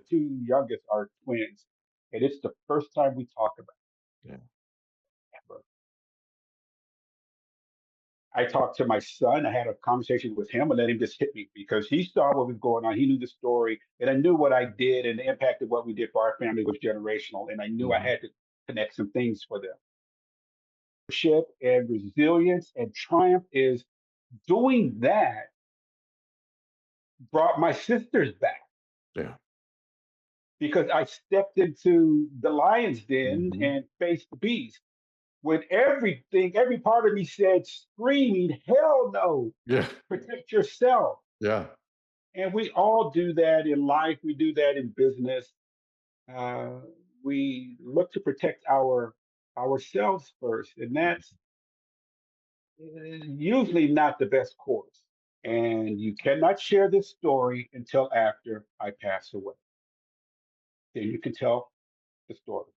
two youngest are twins, and it's the first time we talk about Yeah. it ever. I talked to my son. I had a conversation with him and let him just hit me because he saw what was going on. He knew the story, and I knew what I did and the impact of what we did for our family was generational. And I knew I Mhm. had to connect some things for them. Leadership and resilience and triumph is doing that brought my sisters back Yeah. because I stepped into the lion's den Mhm. and faced the beast. When everything, every part of me said, screaming, hell no, Yeah. protect yourself. Yeah. And we all do that in life. We do that in business. Uh, we look to protect ourselves first, and that's usually not the best course. And you cannot share this story until after I pass away. Then you can tell the story.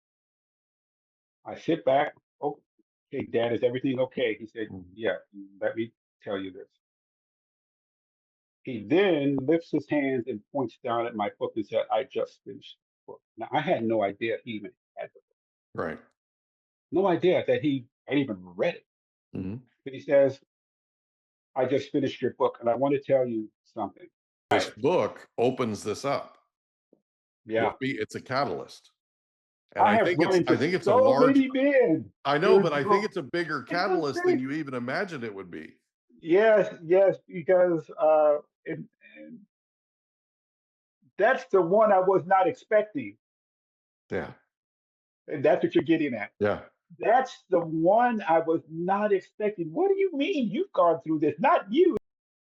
I sit back. Oh, okay, Dad, is everything okay? He said, Mhm. yeah, let me tell you this. He then lifts his hands and points down at my book and said, I just finished the book. Now, I had no idea he even had the book. Right. No idea that he had even read it. Mhm. But he says, I just finished your book and I want to tell you something. This Right. book opens this up. Yeah. It's a catalyst. And I have run I into think it's a so large many men. I know, There's but I think no, it's a bigger it's a catalyst than big, you even imagined it would be. yes, yes, because and that's the one I was not expecting. Yeah. And that's what you're getting at. Yeah. That's the one I was not expecting. What do you mean you've gone through this? Not you.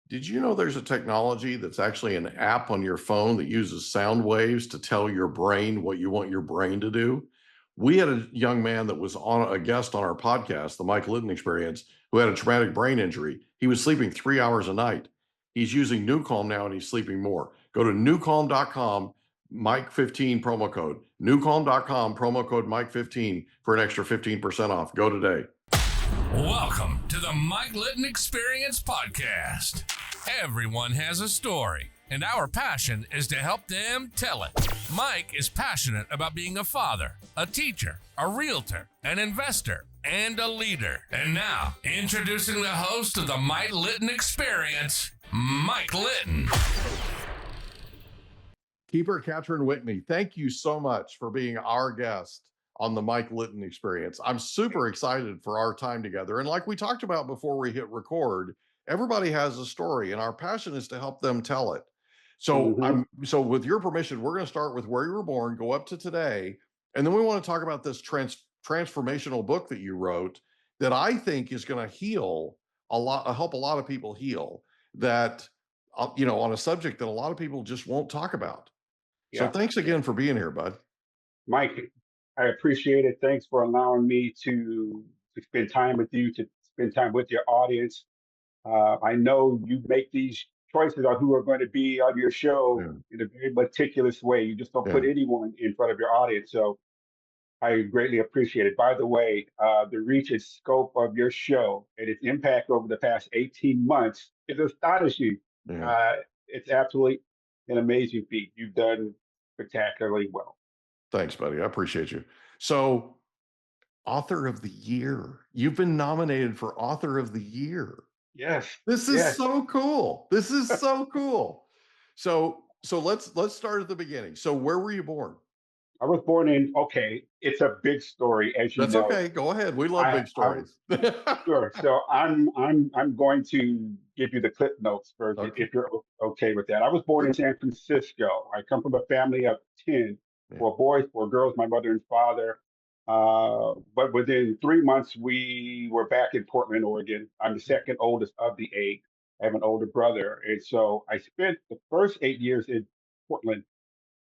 Did you know there's a technology that's actually an app on your phone that uses sound waves to tell your brain what you want your brain to do? We had a young man that was on a guest on our podcast, the Mike Litton Experience, who had a traumatic brain injury. He was sleeping 3 hours a night. He's using Newcalm now and he's sleeping more. Go to newcalm.com, Mike15 promo code. Newcalm.com, promo code Mike15 for an extra 15% off. Go today. Welcome to the Mike Litton Experience podcast. Everyone has a story, and our passion is to help them tell it. Mike is passionate about being a father, a teacher, a realtor, an investor, and a leader. And now, introducing the host of the Mike Litton Experience, Mike Litton. Keeper Catran-Whitney, thank you so much for being our guest on the Mike Litton Experience. I'm super excited for our time together. And like we talked about before we hit record, everybody has a story and our passion is to help them tell it. So Mm-hmm. so with your permission, we're going to start with where you were born, go up to today, and then we want to talk about this transformational book that you wrote that I think is going to heal a lot, help a lot of people heal that on a subject that a lot of people just won't talk about. So Yeah. thanks Yeah. again for being here, bud. Mike, I appreciate it. Thanks for allowing me to spend time with you, to spend time with your audience. I know you make these choices on who are going to be on your show Yeah. in a very meticulous way. You just don't put Yeah. anyone in front of your audience. So I greatly appreciate it. By the way, the reach and scope of your show and its impact over the past 18 months is astonishing. Yeah. Uh, it's absolutely an amazing feat. You've done spectacularly well. Thanks, buddy. I appreciate you. So, author of the year. You've been nominated for author of the year. Yes, This is yes. so cool. This is so cool. So let's start at the beginning. So where were you born? I was born in, okay, it's a big story, as you That's know. okay. Go ahead. We love big I'm stories. sure. So I'm going to give you the clip notes first, Okay. if you're okay with that. I was born in San Francisco. I come from a family of 10, Yeah. 4 boys, 4 girls, my mother and father. But within 3 months, we were back in Portland, Oregon. I'm the second oldest of the eight. I have an older brother. And so I spent the first 8 years in Portland,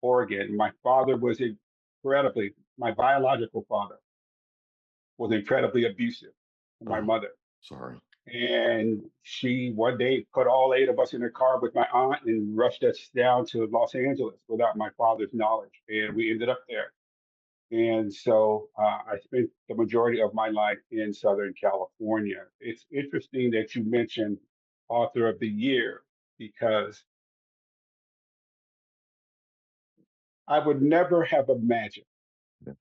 Oregon. My father was incredibly, my biological father was incredibly abusive to my Oh, mother. sorry. And she one day put all eight of us in a car with my aunt and rushed us down to Los Angeles without my father's knowledge. And we ended up there. And so I spent the majority of my life in Southern California. It's interesting that you mentioned author of the year because I would never have imagined Yeah.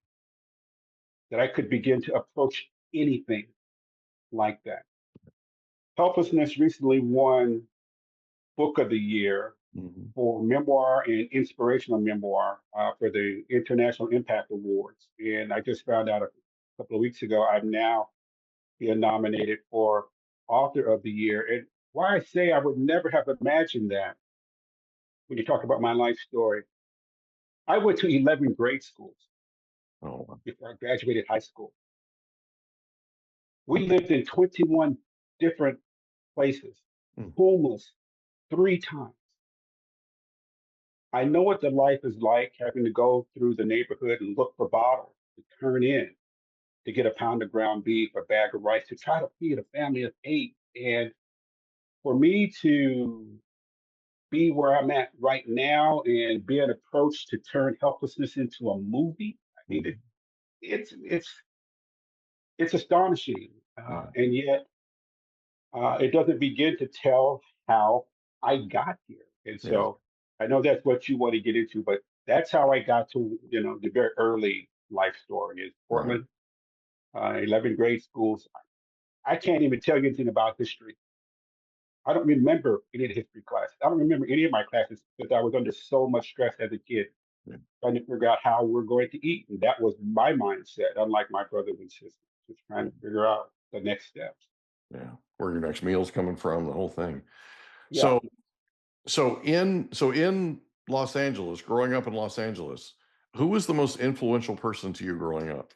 that I could begin to approach anything like that. Helplessness recently won Book of the Year Mhm. for memoir and inspirational memoir for the International Impact Awards. And I just found out a couple of weeks ago I'm now being nominated for Author of the Year. And why I say I would never have imagined that when you talk about my life story, I went to 11 grade schools Oh, wow. before I graduated high school. We lived in 21 different places, Mm. homeless 3 times. I know what the life is like having to go through the neighborhood and look for bottles to turn in to get a pound of ground beef, a bag of rice to try to feed a family of 8. And for me to be where I'm at right now and being approached to turn helplessness into a movie, I mean, Mhm. it's astonishing, Yeah. and yet it doesn't begin to tell how I got here. And Yeah. so I know that's what you want to get into, but that's how I got to the very early life story is Right. Portland, 11 grade schools. I can't even tell you anything about history. I don't remember any of the history classes. I don't remember any of my classes because I was under so much stress as a kid Yeah. trying to figure out how we're going to eat. And that was my mindset, unlike my brothers and sisters, just trying to figure out the next steps. Yeah. Where your next meal's coming from, the whole thing. Yeah. So, so in Los Angeles, growing up in Los Angeles, who was the most influential person to you growing up?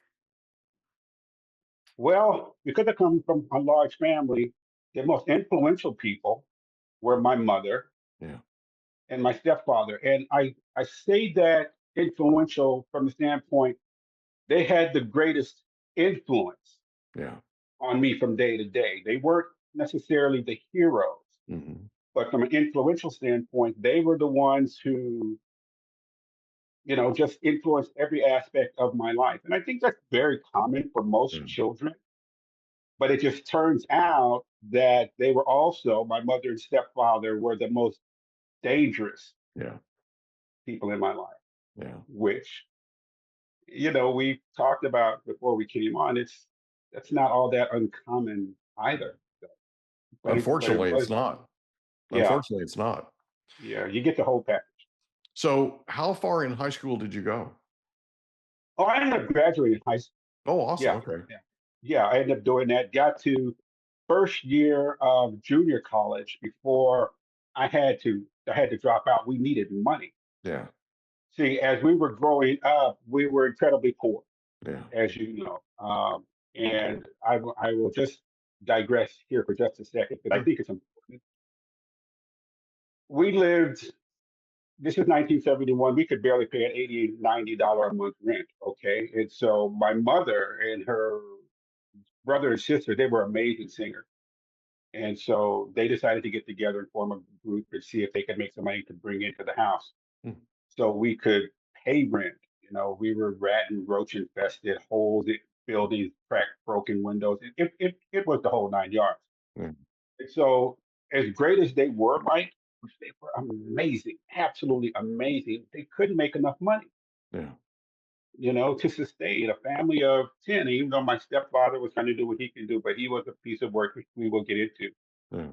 Well, because I come from a large family, the most influential people were my mother Yeah. and my stepfather. And I say that influential from the standpoint they had the greatest influence Yeah. on me from day to day. They weren't necessarily the heroes, Hmm. but from an influential standpoint, they were the ones who, just influenced every aspect of my life. And I think that's very common for most Yeah. children. But it just turns out that they were also, my mother and stepfather were the most dangerous Yeah. people in my life, Yeah. which, we talked about before we came on. That's not all that uncommon either. But it Unfortunately, it's was, not. yeah, Unfortunately, it's not. yeah, you get the whole package. So, how far in high school did you go? Oh, I ended up graduating high school. Oh, awesome. Yeah, Okay. yeah, yeah. I ended up doing that. Got to first year of junior college before I had to drop out. We needed money. Yeah. See, as we were growing up, we were incredibly poor, Yeah. as you know. And I will just digress here for just a second because I Sure. think it's important. We lived, this is 1971, we could barely pay an $80, $90 a month rent, okay? And so my mother and her brother and sister, they were amazing singers. And so they decided to get together and form a group and see if they could make some money to bring into the house Mm. so we could pay rent. We were rat and roach infested, holes in buildings, cracked, broken windows. It was the whole 9 yards. Yeah. And so, as great as they were, Mike, which they were amazing, absolutely amazing, they couldn't make enough money, Yeah. to sustain a family of 10, even though my stepfather was trying to do what he can do, but he was a piece of work, which we will get into. Yeah.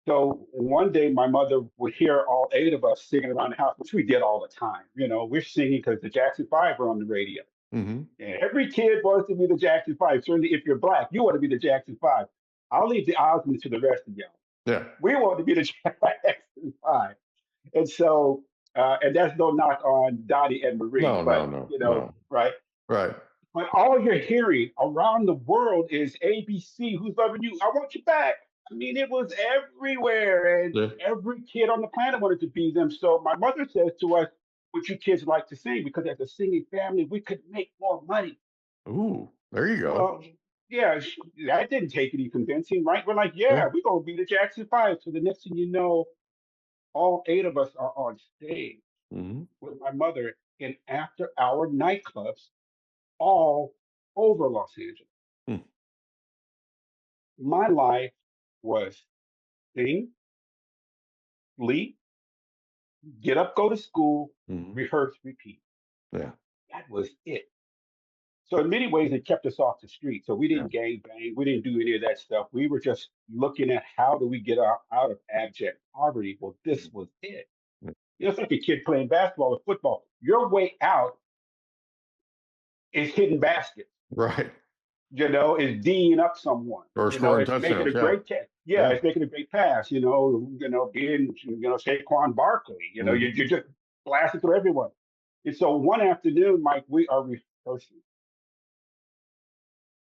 So one day my mother would hear all 8 of us singing around the house, which we did all the time. We're singing because the Jackson Five are on the radio. Hmm. And every kid wants to be the Jackson Five. Certainly if you're black, you want to be the Jackson Five. I'll leave the Osmonds to the rest of y'all. Yeah. We want to be the Jackson Five. And so, and that's no knock on Dottie and Marie, No, no, but, no, no. right? Right. But all you're hearing around the world is ABC, who's loving you? I want you back. I mean, it was everywhere, and Yeah. every kid on the planet wanted to be them. So my mother says to us, "Would you kids like to sing? Because as a singing family, we could make more money." Ooh, there you go. Well, yeah, that didn't take any convincing, right? We're like, Yeah. "Yeah, we're gonna be the Jackson Five." So the next thing you know, all 8 of us are on stage Hmm. with my mother in after-hour nightclubs all over Los Angeles. Hmm. My life was sing, sleep, get up, go to school, Mhm. rehearse, repeat. Yeah. That was it. So in many ways, it kept us off the street. So we Yeah. didn't gang bang. We didn't do any of that stuff. We were just looking at how do we get out of abject poverty. Well, this was it. Yeah. You know, it's like a kid playing basketball or football. Your way out is hitting baskets. Right. You know, is D'ing up someone. Or You know, scoring it's making touchdowns. a Yeah. great catch. Yeah, Yeah. it's making a great pass. Being Saquon Barkley. You know, Mhm. you just blasting through everyone. And so one afternoon, Mike, we are rehearsing,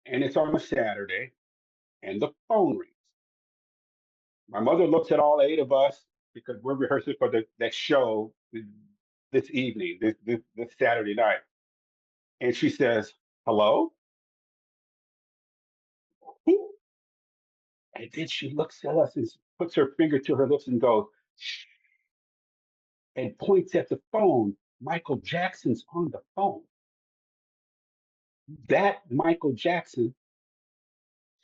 and it's on a Saturday, and the phone rings. My mother looks at all eight of us because we're rehearsing for that show this evening, this Saturday night, and she says, "Hello." And then she looks at us and puts her finger to her lips and goes, "Shh," and points at the phone. Michael Jackson's on the phone. That Michael Jackson,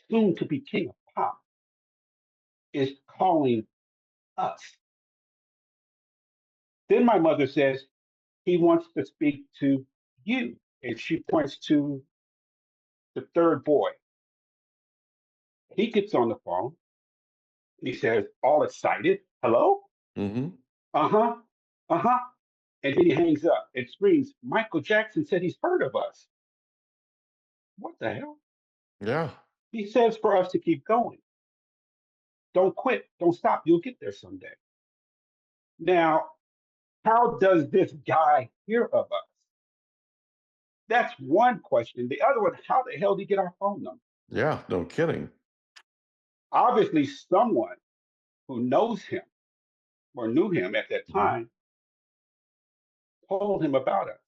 soon to be king of pop, is calling us. Then my mother says, he wants to speak to you. And she points to the third boy. He gets on the phone. He says, all excited, hello? Mhm. Uh huh. Uh huh. And then he hangs up and screams, Michael Jackson said he's heard of us. What the hell? Yeah. He says for us to keep going. Don't quit. Don't stop. You'll get there someday. Now, how does this guy hear of us? That's one question. The other one, how the hell did he get our phone number? Yeah. No kidding. Obviously, someone who knows him or knew him at that Mhm. time told him about us.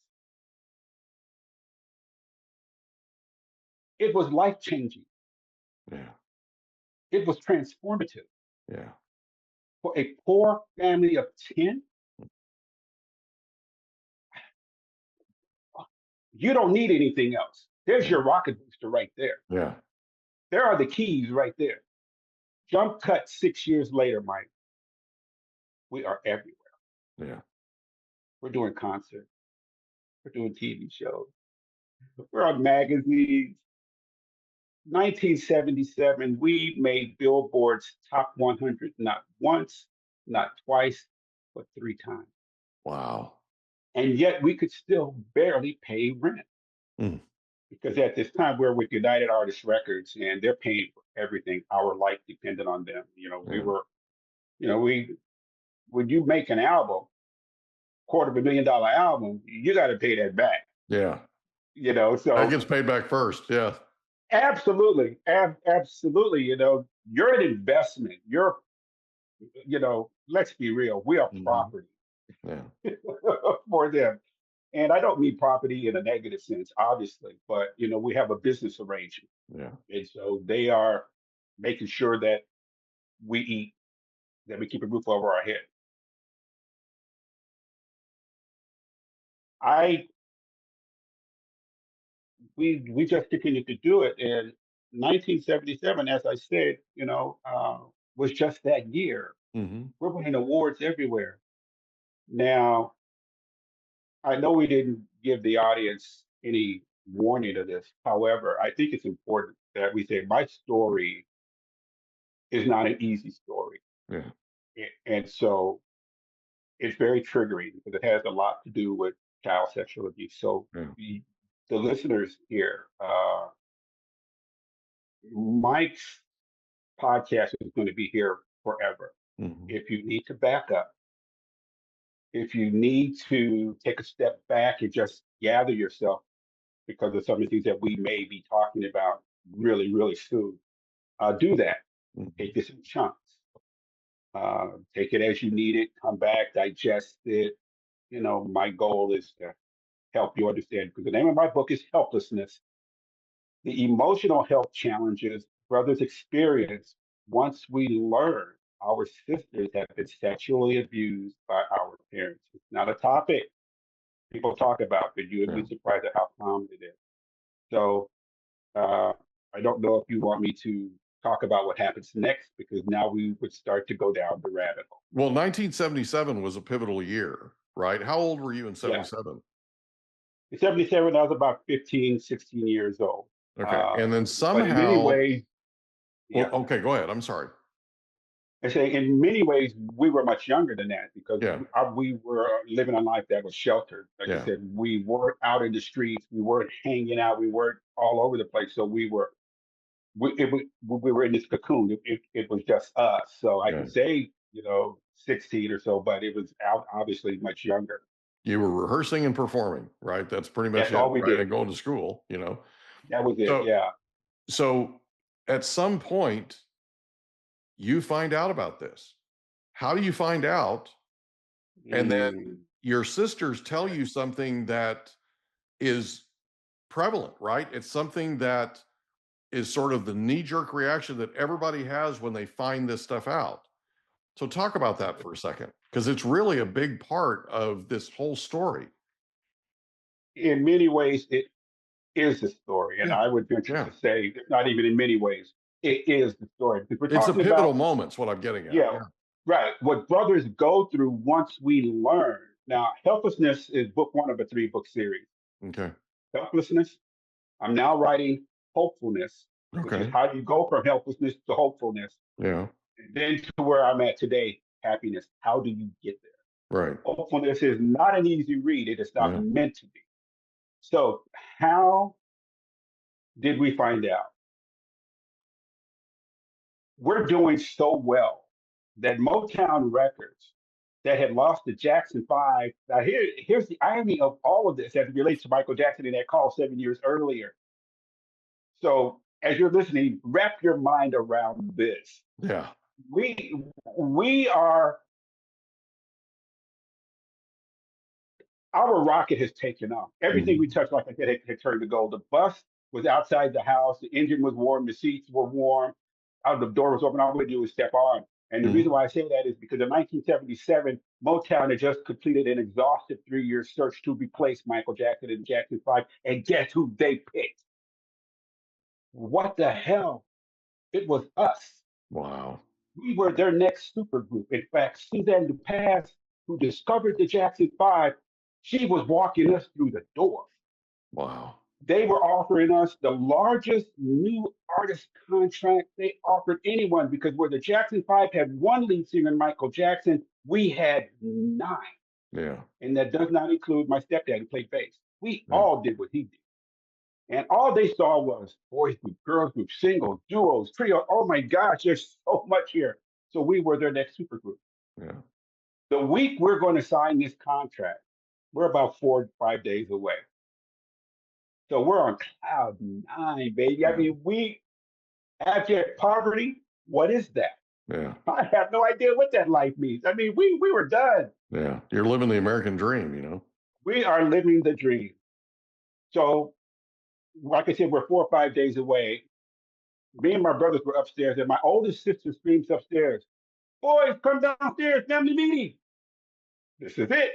It was life changing. Yeah. It was transformative. Yeah. For a poor family of 10, you don't need anything else. There's Yeah. your rocket booster right there. Yeah. There are the keys right there. Jump cut 6 years later, Mike. We are everywhere. Yeah. We're doing concerts. We're doing TV shows. We're on magazines. 1977, we made Billboard's top 100 not once, not twice, but three times. Wow. And yet we could still barely pay rent Mm. because at this time we're with United Artists Records and they're paying for everything. Our life depended on them. Yeah. We when you make an album, $250,000 album, you got to pay that back. Yeah. That So gets paid back first. Yeah. absolutely, absolutely. You're an investment. Let's be real. We are Mhm. property Yeah. for them. And I don't mean property in a negative sense, obviously, but we have a business arrangement. Yeah. And so they are making sure that we eat, that we keep a roof over our head. I we just continued to do it. And 1977, as I said, was just that year. Mhm. We're winning awards everywhere. Now, I know we didn't give the audience any warning of this. However, I think it's important that we say my story is not an easy story. Yeah. And so it's very triggering because it has a lot to do with child sexual abuse. So Yeah. the listeners here, Mike's podcast is going to be here forever. Mhm. If you need to back up, if you need to take a step back and just gather yourself because of some of the things that we may be talking about really, really soon, do that. Mhm. Take this in chunks. Take it as you need it. Come back, digest it. My goal is to help you understand because the name of my book is Helplessness: The Emotional Health Challenges Brothers Experience Once We Learn Our Sisters Have Been Sexually Abused by Our Parents. It's not a topic people talk about, but you would Yeah. be surprised at how common it is. So I don't know if you want me to talk about what happens next, because now we would start to go down the rabbit hole. Well, 1977 was a pivotal year, right? How old were you in Yeah. 77? In 77, I was about 15, 16 years old. Okay. And then But in many somehow, ways, well, yeah, okay, go ahead. I'm sorry. I say in many ways, we were much younger than that, because Yeah. we were living a life that was sheltered. Like I Yeah. said, we weren't out in the streets. We weren't hanging out. We weren't all over the place. So we were in this cocoon. It was just us. So I Yeah. could say, 16 or so, but it was out obviously much younger. You were rehearsing and performing, right? That's pretty much That's it, all we right? did. And going to school, you know. That was it. So, Yeah. so at some point, you find out about this. How do you find out? And then Mm. your sisters tell you something that is prevalent, right? It's something that is sort of the knee-jerk reaction that everybody has when they find this stuff out. So talk about that for a second, because it's really a big part of this whole story. In many ways, it is the story, and Yeah. I would venture Yeah. to say, not even in many ways, it is the story, because we're It's a talking pivotal about, moment, is what I'm getting at. yeah, right, what brothers go through once we learn. Now, helplessness is book one of a three-book series. Okay. Helplessness. I'm now writing hopefulness, which is Okay. how you go from helplessness to hopefulness, Yeah. and then to where I'm at today, happiness. How do you get there? Right. Hopefulness is not an easy read. It is not Yeah. meant to be. So, how did we find out? We're doing so well that Motown Records, that had lost the Jackson Five. Now, here's the irony of all of this as it relates to Michael Jackson in that call 7 years earlier. So, as you're listening, wrap your mind around this. Yeah. We are, our rocket has taken off. Everything we Mhm. touched, like I said, had turned to gold. The bus was outside the house. The engine was warm. The seats were warm. Out the door was open. All we do was step on. And the reason Mhm. why I say that is because in 1977, Motown had just completed an exhaustive 3 year search to replace Michael Jackson and Jackson 5. And guess who they picked? What the hell? It was us. Wow. We were their next supergroup. In fact, Suzanne DePass, who discovered the Jackson 5, she was walking us through the door. Wow. They were offering us the largest new artist contract they offered anyone, because where the Jackson 5 had one lead singer, Michael Jackson, we had nine. Yeah. And that does not include my stepdad who played bass. We Yeah. all did what he did. And all they saw was boys group, girls group, singles, duos, trio. Oh my gosh, there's so much here. So we were their next supergroup. Yeah. The week we're going to sign this contract, we're about 4 to 5 days away. So we're on cloud nine, baby. I Yeah. mean, we abject poverty. What is that? Yeah. I have no idea what that life means. I mean, we were done. Yeah. You're living the American dream, you know? We are living the dream. So, like I said, we're 4 or 5 days away. Me and my brothers were upstairs, and my oldest sister screams upstairs, "Boys, come downstairs, family meeting." This is it.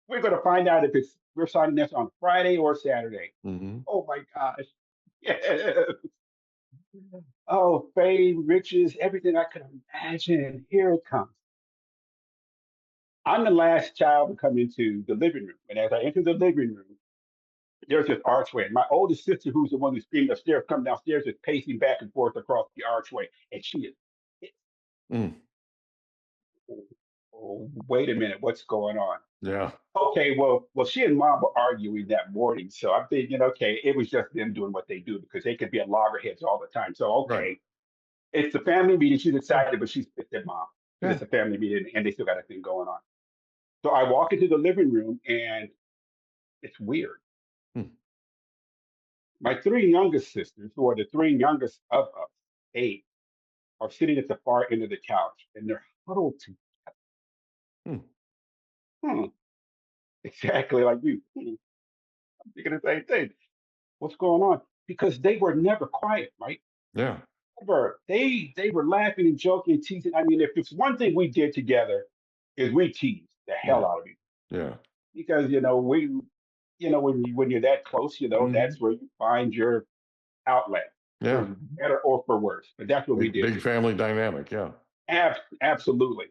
We're going to find out if we're signing this on Friday or Saturday. Mm-hmm. Oh my gosh. Yes. Oh, fame, riches, everything I could imagine. Here it comes. I'm the last child to come into the living room. And as I enter the living room, there's this archway. And my oldest sister, who's the one who's screaming upstairs, come downstairs, is pacing back and forth across the archway. And she is, Mm. oh, wait a minute, what's going on? Yeah. Okay, well, she and mom were arguing that morning. So I'm thinking, okay, it was just them doing what they do, because they could be at loggerheads all the time. So, Right. okay, it's the family meeting. She's excited, but she's pissed at mom. Yeah. It's a family meeting and they still got a thing going on. So I walk into the living room and it's weird. Hmm. My three youngest sisters, who are the three youngest of us, 8, are sitting at the far end of the couch and they're huddled together. Hmm. Hmm. Exactly like you. I'm thinking the same thing. What's going on? Because they were never quiet, right? Yeah. Never. They were laughing and joking and teasing. I mean, if it's one thing we did together, is we teased the Yeah. hell out of each other. Yeah. Because when you're that close, Mhm. that's where you find your outlet. Yeah. for better or for worse. But that's what we did. Big family dynamic. Yeah. Absolutely.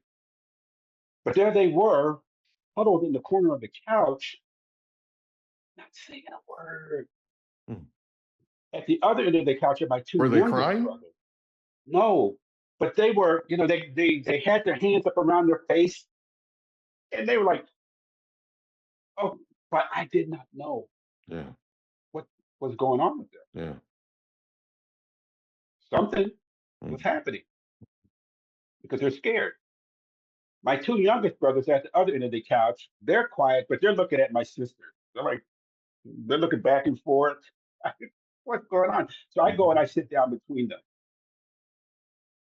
But there they were, huddled in the corner of the couch, not saying a word. Hmm. At the other end of the couch are my two Were they youngest crying? brothers. No, but they were, they had their hands up around their face, and they were like, oh, but I did not know Yeah. what was going on with them. Yeah. Something Hmm. was happening because they're scared. My two youngest brothers at the other end of the couch, they're quiet, but they're looking at my sister. They're looking back and forth. What's going on? So I go and I sit down between them.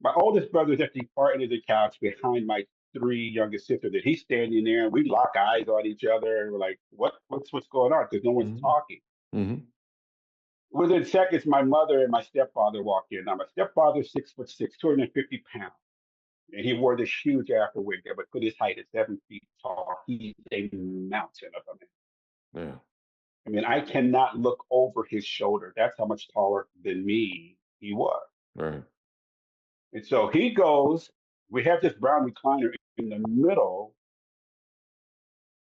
My oldest brother is at the far end of the couch behind my three youngest sisters. And he's standing there, and we lock eyes on each other, and we're like, what's going on? Because no one's Mm-hmm. talking. Mm-hmm. Within seconds, my mother and my stepfather walk in. Now, my stepfather's 6'6", 250 pounds. And he wore this huge Afro wig that would put his height at 7 feet tall. He's a mountain of a man. Yeah. I mean, I cannot look over his shoulder. That's how much taller than me he was. Right. And so he goes, we have this brown recliner in the middle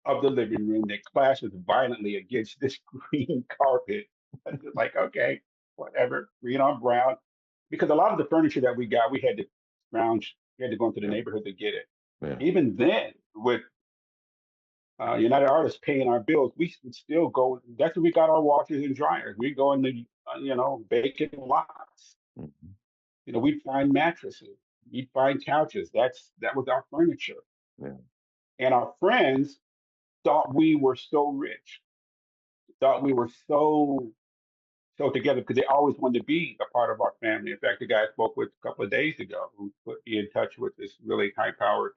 of the living room that clashes violently against this green carpet. I'm just like, okay, whatever, green on brown. Because a lot of the furniture that we got, we had to scrounge, we had to go into the Yeah. neighborhood to get it. Yeah. Even then, with United Artists paying our bills, we would still go. That's where we got our washers and dryers. We go in the, vacant lots. Mm-hmm. We'd find mattresses, we'd find couches. That was our furniture. Yeah. And our friends thought we were so rich, thought we were so together because they always wanted to be a part of our family. In fact, the guy I spoke with a couple of days ago who put me in touch with this really high-powered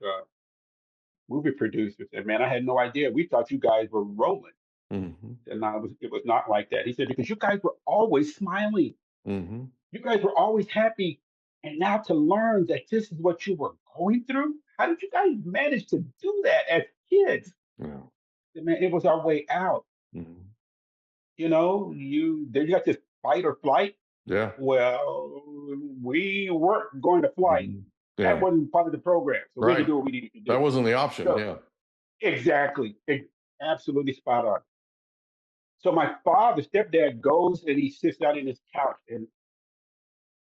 movie producer said, "Man, I had no idea. We thought you guys were rolling." Mm-hmm. And it was not like that. He said, because you guys were always smiling. Mm-hmm. You guys were always happy. And now to learn that this is what you were going through, how did you guys manage to do that as kids? Yeah. Man, it was our way out. Mm-hmm. You got this fight or flight. Yeah. Well, we weren't going to flight. Mm-hmm. That Yeah. wasn't part of the program. So we had to Right. do what we needed to do. That wasn't the option. So, Yeah. exactly. Absolutely spot on. So my father, stepdad, goes and he sits down in his couch. And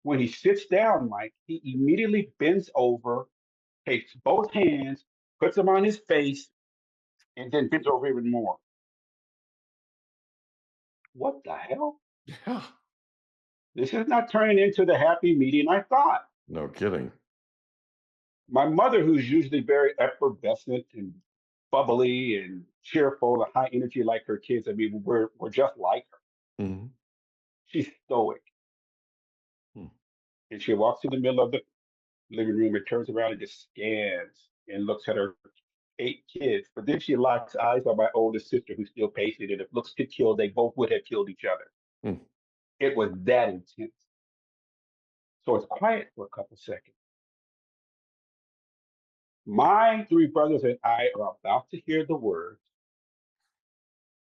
when he sits down, Mike, he immediately bends over, takes both hands, puts them on his face, and then bends over even more. What the hell? Yeah. This is not turning into the happy medium I thought. No kidding. My mother, who's usually very effervescent and bubbly and cheerful and high energy like her kids, I mean, we're just like her. Mm-hmm. She's stoic. And she walks to the middle of the living room and turns around and just scans and looks at her 8 kids. But then she locks eyes on my oldest sister, who's still pacing. And if looks could kill, they both would have killed each other. Mm. It was that intense. So it's quiet for a couple seconds. My 3 brothers and I are about to hear the words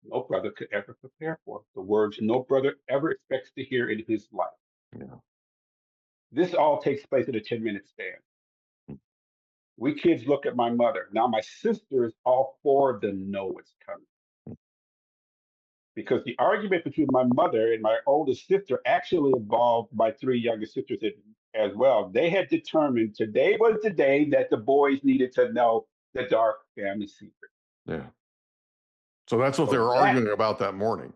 no brother could ever prepare for, the words no brother ever expects to hear in his life. Yeah. This all takes place in a 10-minute span. Mm. We kids look at my mother. Now, my sisters, all 4 of them know what's coming. Because the argument between my mother and my oldest sister actually involved my 3 youngest sisters as well. They had determined today was the day that the boys needed to know the dark family secret. Yeah. So that's what they were arguing about that morning.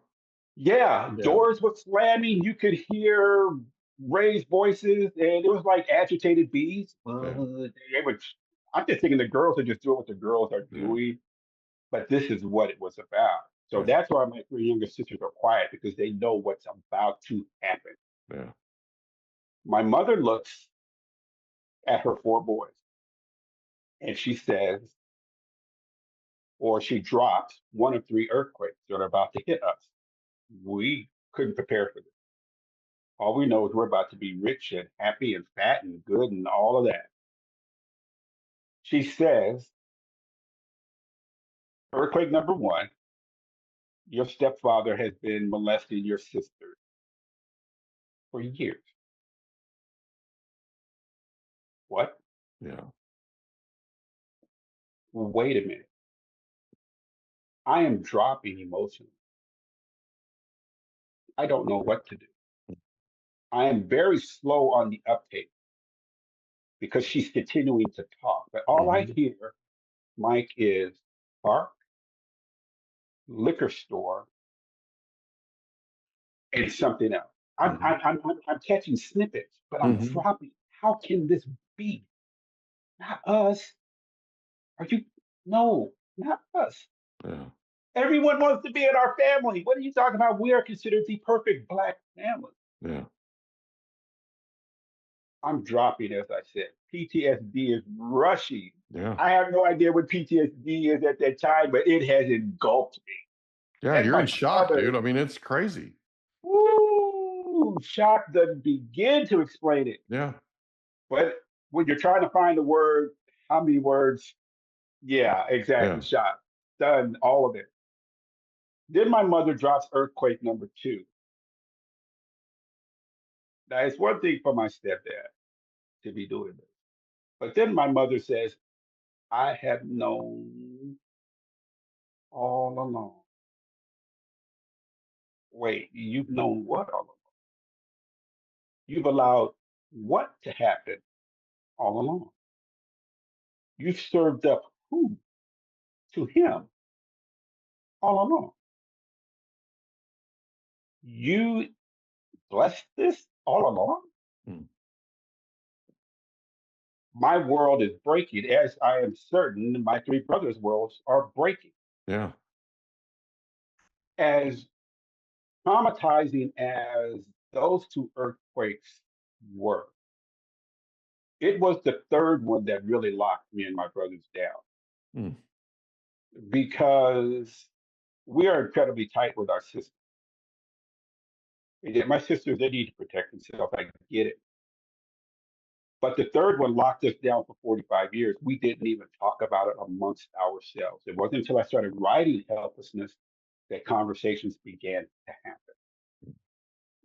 Yeah, doors were slamming. You could hear raised voices, and it was like agitated bees. I'm just thinking the girls are just doing what the girls are doing, but this is what it was about. So that's why my 3 younger sisters are quiet, because they know what's about to happen. Yeah. My mother looks at her 4 boys, and she says, or she drops one of 3 earthquakes that are about to hit us. We couldn't prepare for this. All we know is we're about to be rich and happy and fat and good and all of that. She says, earthquake number 1, your stepfather has been molesting your sisters. for years. What? Yeah. Wait a minute. I am dropping emotionally. I don't know what to do. I am very slow on the uptake because she's continuing to talk. But all I Mhm. hear, Mike, is park, liquor store, and something else. Mhm. I'm catching snippets, but I'm Mhm. dropping. How can this be? Not us. Are you? No, not us. Yeah. Everyone wants to be in our family. What are you talking about? We are considered the perfect Black family. Yeah. I'm dropping, as I said. PTSD is rushing. Yeah. I have no idea what PTSD is at that time, but it has engulfed me. Yeah. And You're in my shock, dude. brother, I mean, it's crazy. woo, shock doesn't begin to explain it. Yeah. But when you're trying to find the word, how many words? Yeah, exactly. Yeah. Shock. Done all of it. Then my mother drops earthquake number two. Now, it's one thing for my stepdad to be doing this. But then my mother says, I have known all along. Wait, you've known what all along? You've allowed what to happen all along? You've served up who to him all along? You blessed this all along? Mm. My world is breaking, as I am certain my three brothers' worlds are breaking. Yeah. As traumatizing as those two earthquakes were, it was the third one that really locked me and my brothers down Mm. because we are incredibly tight with our sisters. And yet my sisters, they need to protect themselves. I get it. But the third one locked us down for 45 years. We didn't even talk about it amongst ourselves. It wasn't until I started writing Helplessness that conversations began to happen.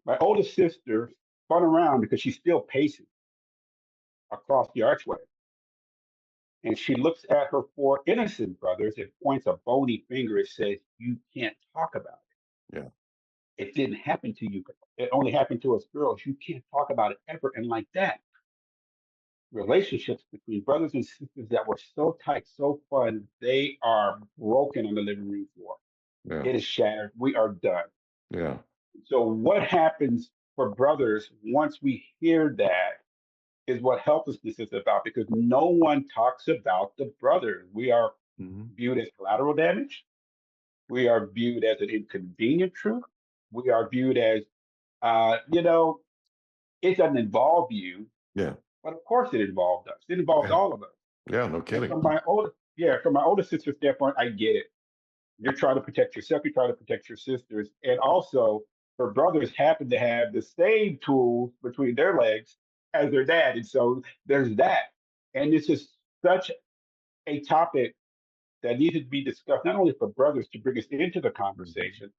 My oldest sister spun around because she's still pacing across the archway. And she looks at her four innocent brothers and points a bony finger and says, You can't talk about Yeah. it. It didn't happen to you. It only happened to us girls. You can't talk about it ever. And like that, relationships between brothers and sisters that were so tight, so fun, they are broken on the living room floor. Yeah. It is shattered. We are done. Yeah. So, what happens for brothers once we hear that is what helplessness is about because no one talks about the brothers. We are Mhm. viewed as collateral damage. We are viewed as an inconvenient truth. We are viewed as, you know, it doesn't involve you, Yeah. but of course it involved us. It involved Yeah. all of us. Yeah. No And kidding. from my older sister's standpoint, I get it. You're trying to protect yourself. You're trying to protect your sisters, and also her brothers happen to have the same tools between their legs as their dad, and so there's that. And this is such a topic that needed to be discussed not only for brothers to bring us into the Mhm. conversation,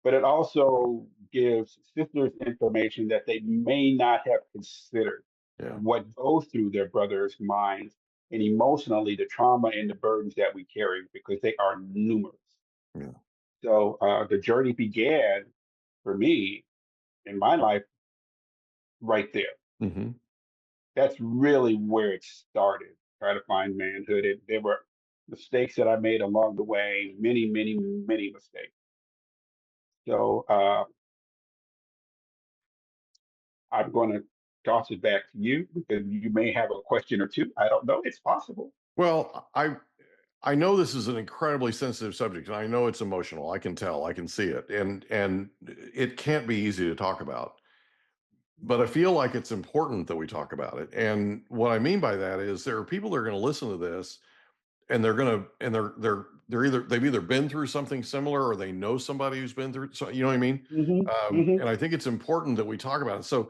but it also gives sisters information that they may not have considered Yeah. what goes through their brothers' minds and emotionally the trauma and the burdens that we carry because they are numerous. Yeah. So the journey began for me in my life right there. Mhm. That's really where it started, trying to find manhood. There were mistakes that I made along the way, many, many, many mistakes. So I'm going to toss it back to you because you may have a question or two. I don't know. It's possible. Well, I know this is an incredibly sensitive subject, and I know it's emotional. I can tell. I can see it, and it can't be easy to talk about. But I feel like it's important that we talk about it. And what I mean by that is there are people that are going to listen to this, and they're either they've either been through something similar or they know somebody who's been through. So you know what I mean. Hmm. Hmm. And I think it's important that we talk about it. So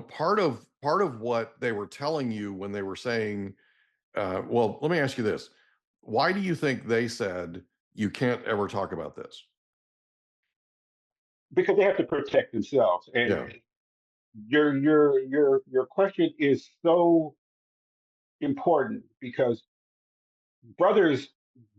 part of what they were telling you when they were saying, well, let me ask you this: why do you think they said you can't ever talk about this? Because they have to protect themselves. And Yeah. your question is so important because brothers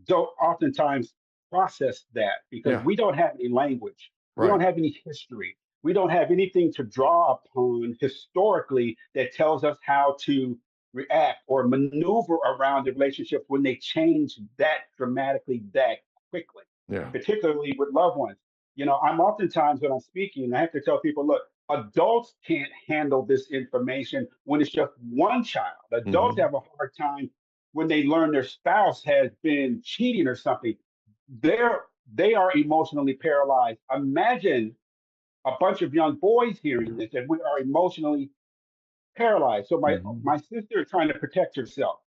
don't oftentimes process that because Yeah. we don't have any language. We Right. don't have any history. We don't have anything to draw upon historically that tells us how to react or maneuver around the relationships when they change that dramatically that quickly, Yeah. particularly with loved ones. I'm oftentimes when I'm speaking, I have to tell people, look, adults can't handle this information when it's just one child. Adults Hmm. have a hard time when they learn their spouse has been cheating or something. They are emotionally paralyzed. Imagine a bunch of young boys hearing this, and we are emotionally paralyzed. So my Hmm. my sister is trying to protect herself.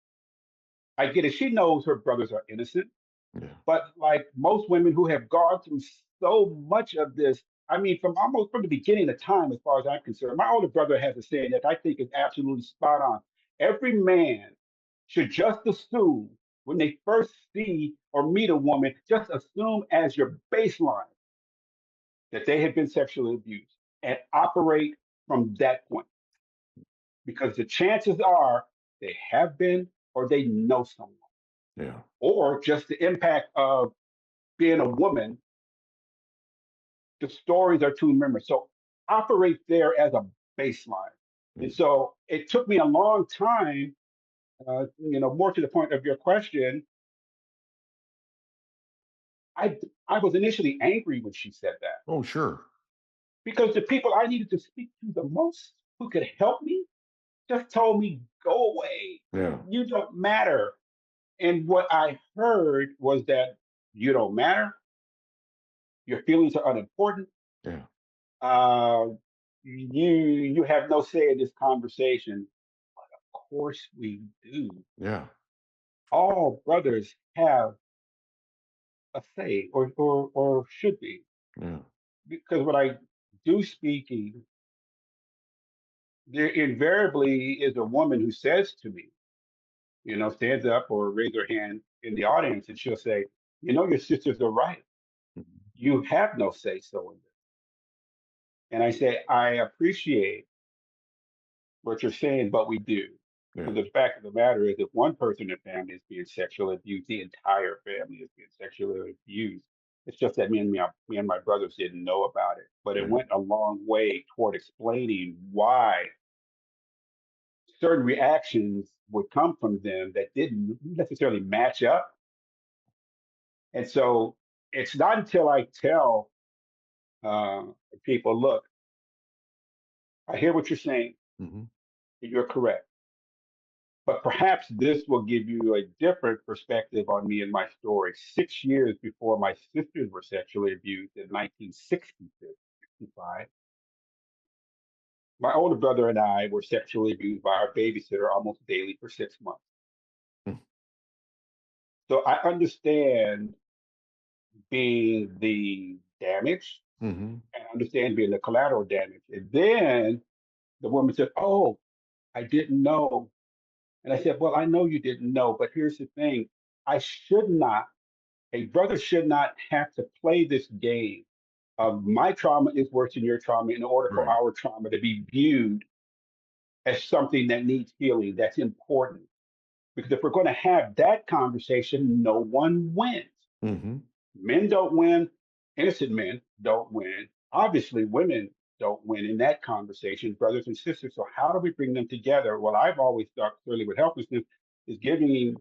I get it. She knows her brothers are innocent. Yeah. But like most women who have gone through so much of this, I mean, from the beginning of time, as far as I'm concerned, my older brother has a saying that I think is absolutely spot on. Every man should just assume when they first see or meet a woman, just assume as your baseline that they have been sexually abused and operate from that point because the chances are they have been or they know someone Yeah. or just the impact of being a woman, the stories are too numerous. So operate there as a baseline. And Mm. so it took me a long time, more to the point of your question. I I was initially angry when she said that Oh, sure. because the people I needed to speak to the most, who could help me, just told me go away. Yeah. You don't matter. And what I heard was that you don't matter. Your feelings are unimportant. Yeah. Uh, you have no say in this conversation. Of course we do. Yeah. All brothers have a say, or should be, Yeah. because when I do speaking, there invariably is a woman who says to me, stands up or raise her hand in the audience, and she'll say, your sisters are right. Mhm. You have no say so in this. And I say, I appreciate what you're saying, but we do. Yeah. Because the fact of the matter is, if one person in the family is being sexually abused, the entire family is being sexually abused. It's just that me and my brothers didn't know about it, but it Yeah. went a long way toward explaining why certain reactions would come from them that didn't necessarily match up. And so it's not until I tell uh, people, look, I hear what you're saying, Hmm. and you're correct. But perhaps this will give you a different perspective on me and my story. 6 years before my sisters were sexually abused in 1966, 65, my older brother and I were sexually abused by our babysitter almost daily for 6 months. So I understand being the damage Hmm. and understand being the collateral damage. And then the woman said, oh, I didn't know. And I said, well, I know you didn't know, but here's the thing. I should not A brother should not have to play this game of my trauma is worse than your trauma in order for Right. our trauma to be viewed as something that needs healing, that's important. Because if we're going to have that conversation, no one wins. Hmm. Men don't win, innocent men don't win. Obviously, women don't win in that conversation, brothers and sisters. So, how do we bring them together? Well, I've always thought clearly with helplessness is giving,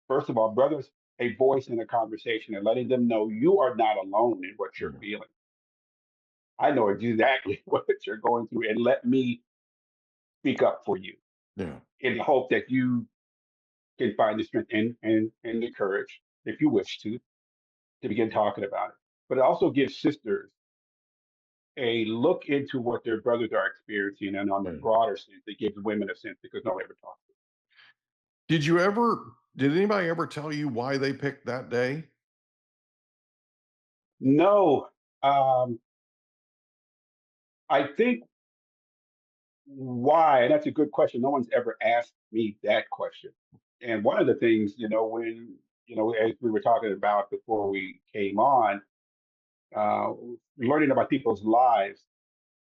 first of all, brothers a voice in a conversation and letting them know you are not alone in what you're Yeah. feeling. I know exactly what you're going through, and let me speak up for you Yeah. in the hope that you can find the strength and the courage, if you wish to begin talking about it. But it also gives sisters a look into what their brothers are experiencing, and on the Yeah. broader sense, it gives women a sense because no one ever talks. Did you ever, did anybody ever tell you why they picked that day? No, I think why, and that's a good question. No one's ever asked me that question. And one of the things, when, as we were talking about before we came on, uh, learning about people's lives,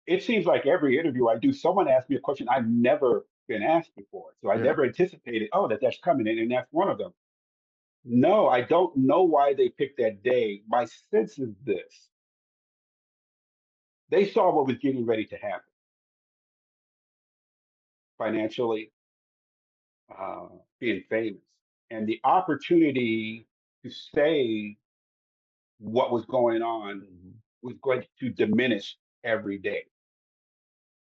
it seems like every interview I do, someone asks me a question I've never been asked before. So I Yeah. never anticipated, oh, that's coming in, and that's one of them. No, I don't know why they picked that day. My sense is this: they saw what was getting ready to happen financially, uh, being famous, and the opportunity to say what was going on Mhm. was going to diminish every day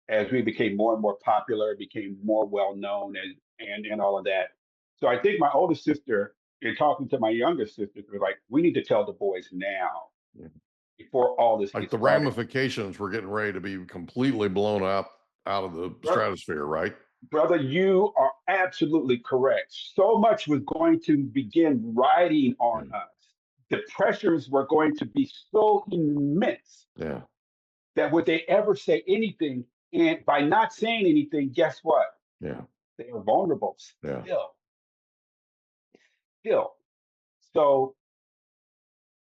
as we became more and more popular, became more well known, and all of that. So I think my older sister, in talking to my younger sister, was like, "We need to tell the boys now Yeah. before all this Like gets the started." ramifications were getting ready to be completely blown up out of the Bro- stratosphere, right? Brother, you are absolutely correct. So much was going to begin riding on Yeah. us. The pressures were going to be so immense Yeah. that would they ever say anything? And by not saying anything, guess what? Yeah. They are vulnerable Yeah. still. So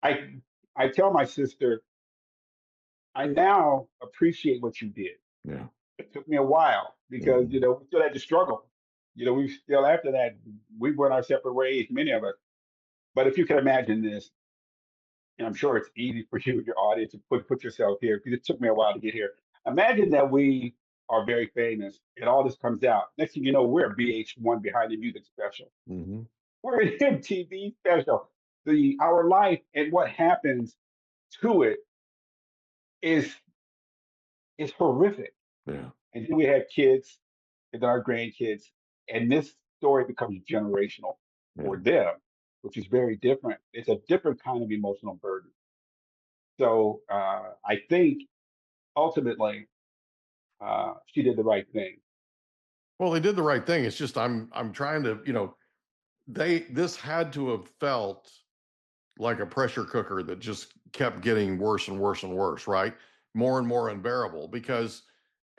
I I tell my sister, I now appreciate what you did. Yeah. It took me a while because Mhm. we still had to struggle. We still after that we went our separate ways, many of us. But if you can imagine this, and I'm sure it's easy for you, your audience, to put yourself here because it took me a while to get here. Imagine that we are very famous and all this comes out. Next thing you know, we're a BH1 Behind the Music special. Mhm. We're an MTV special. Our life and what happens to it is is horrific. Yeah. And then we have kids and our grandkids, and this story becomes generational Yeah. for them, which is very different. It's a different kind of emotional burden. So I think ultimately she did the right thing. Well, they did the right thing. It's just I'm trying to, this had to have felt like a pressure cooker that just kept getting worse and worse and worse, right? More and more unbearable because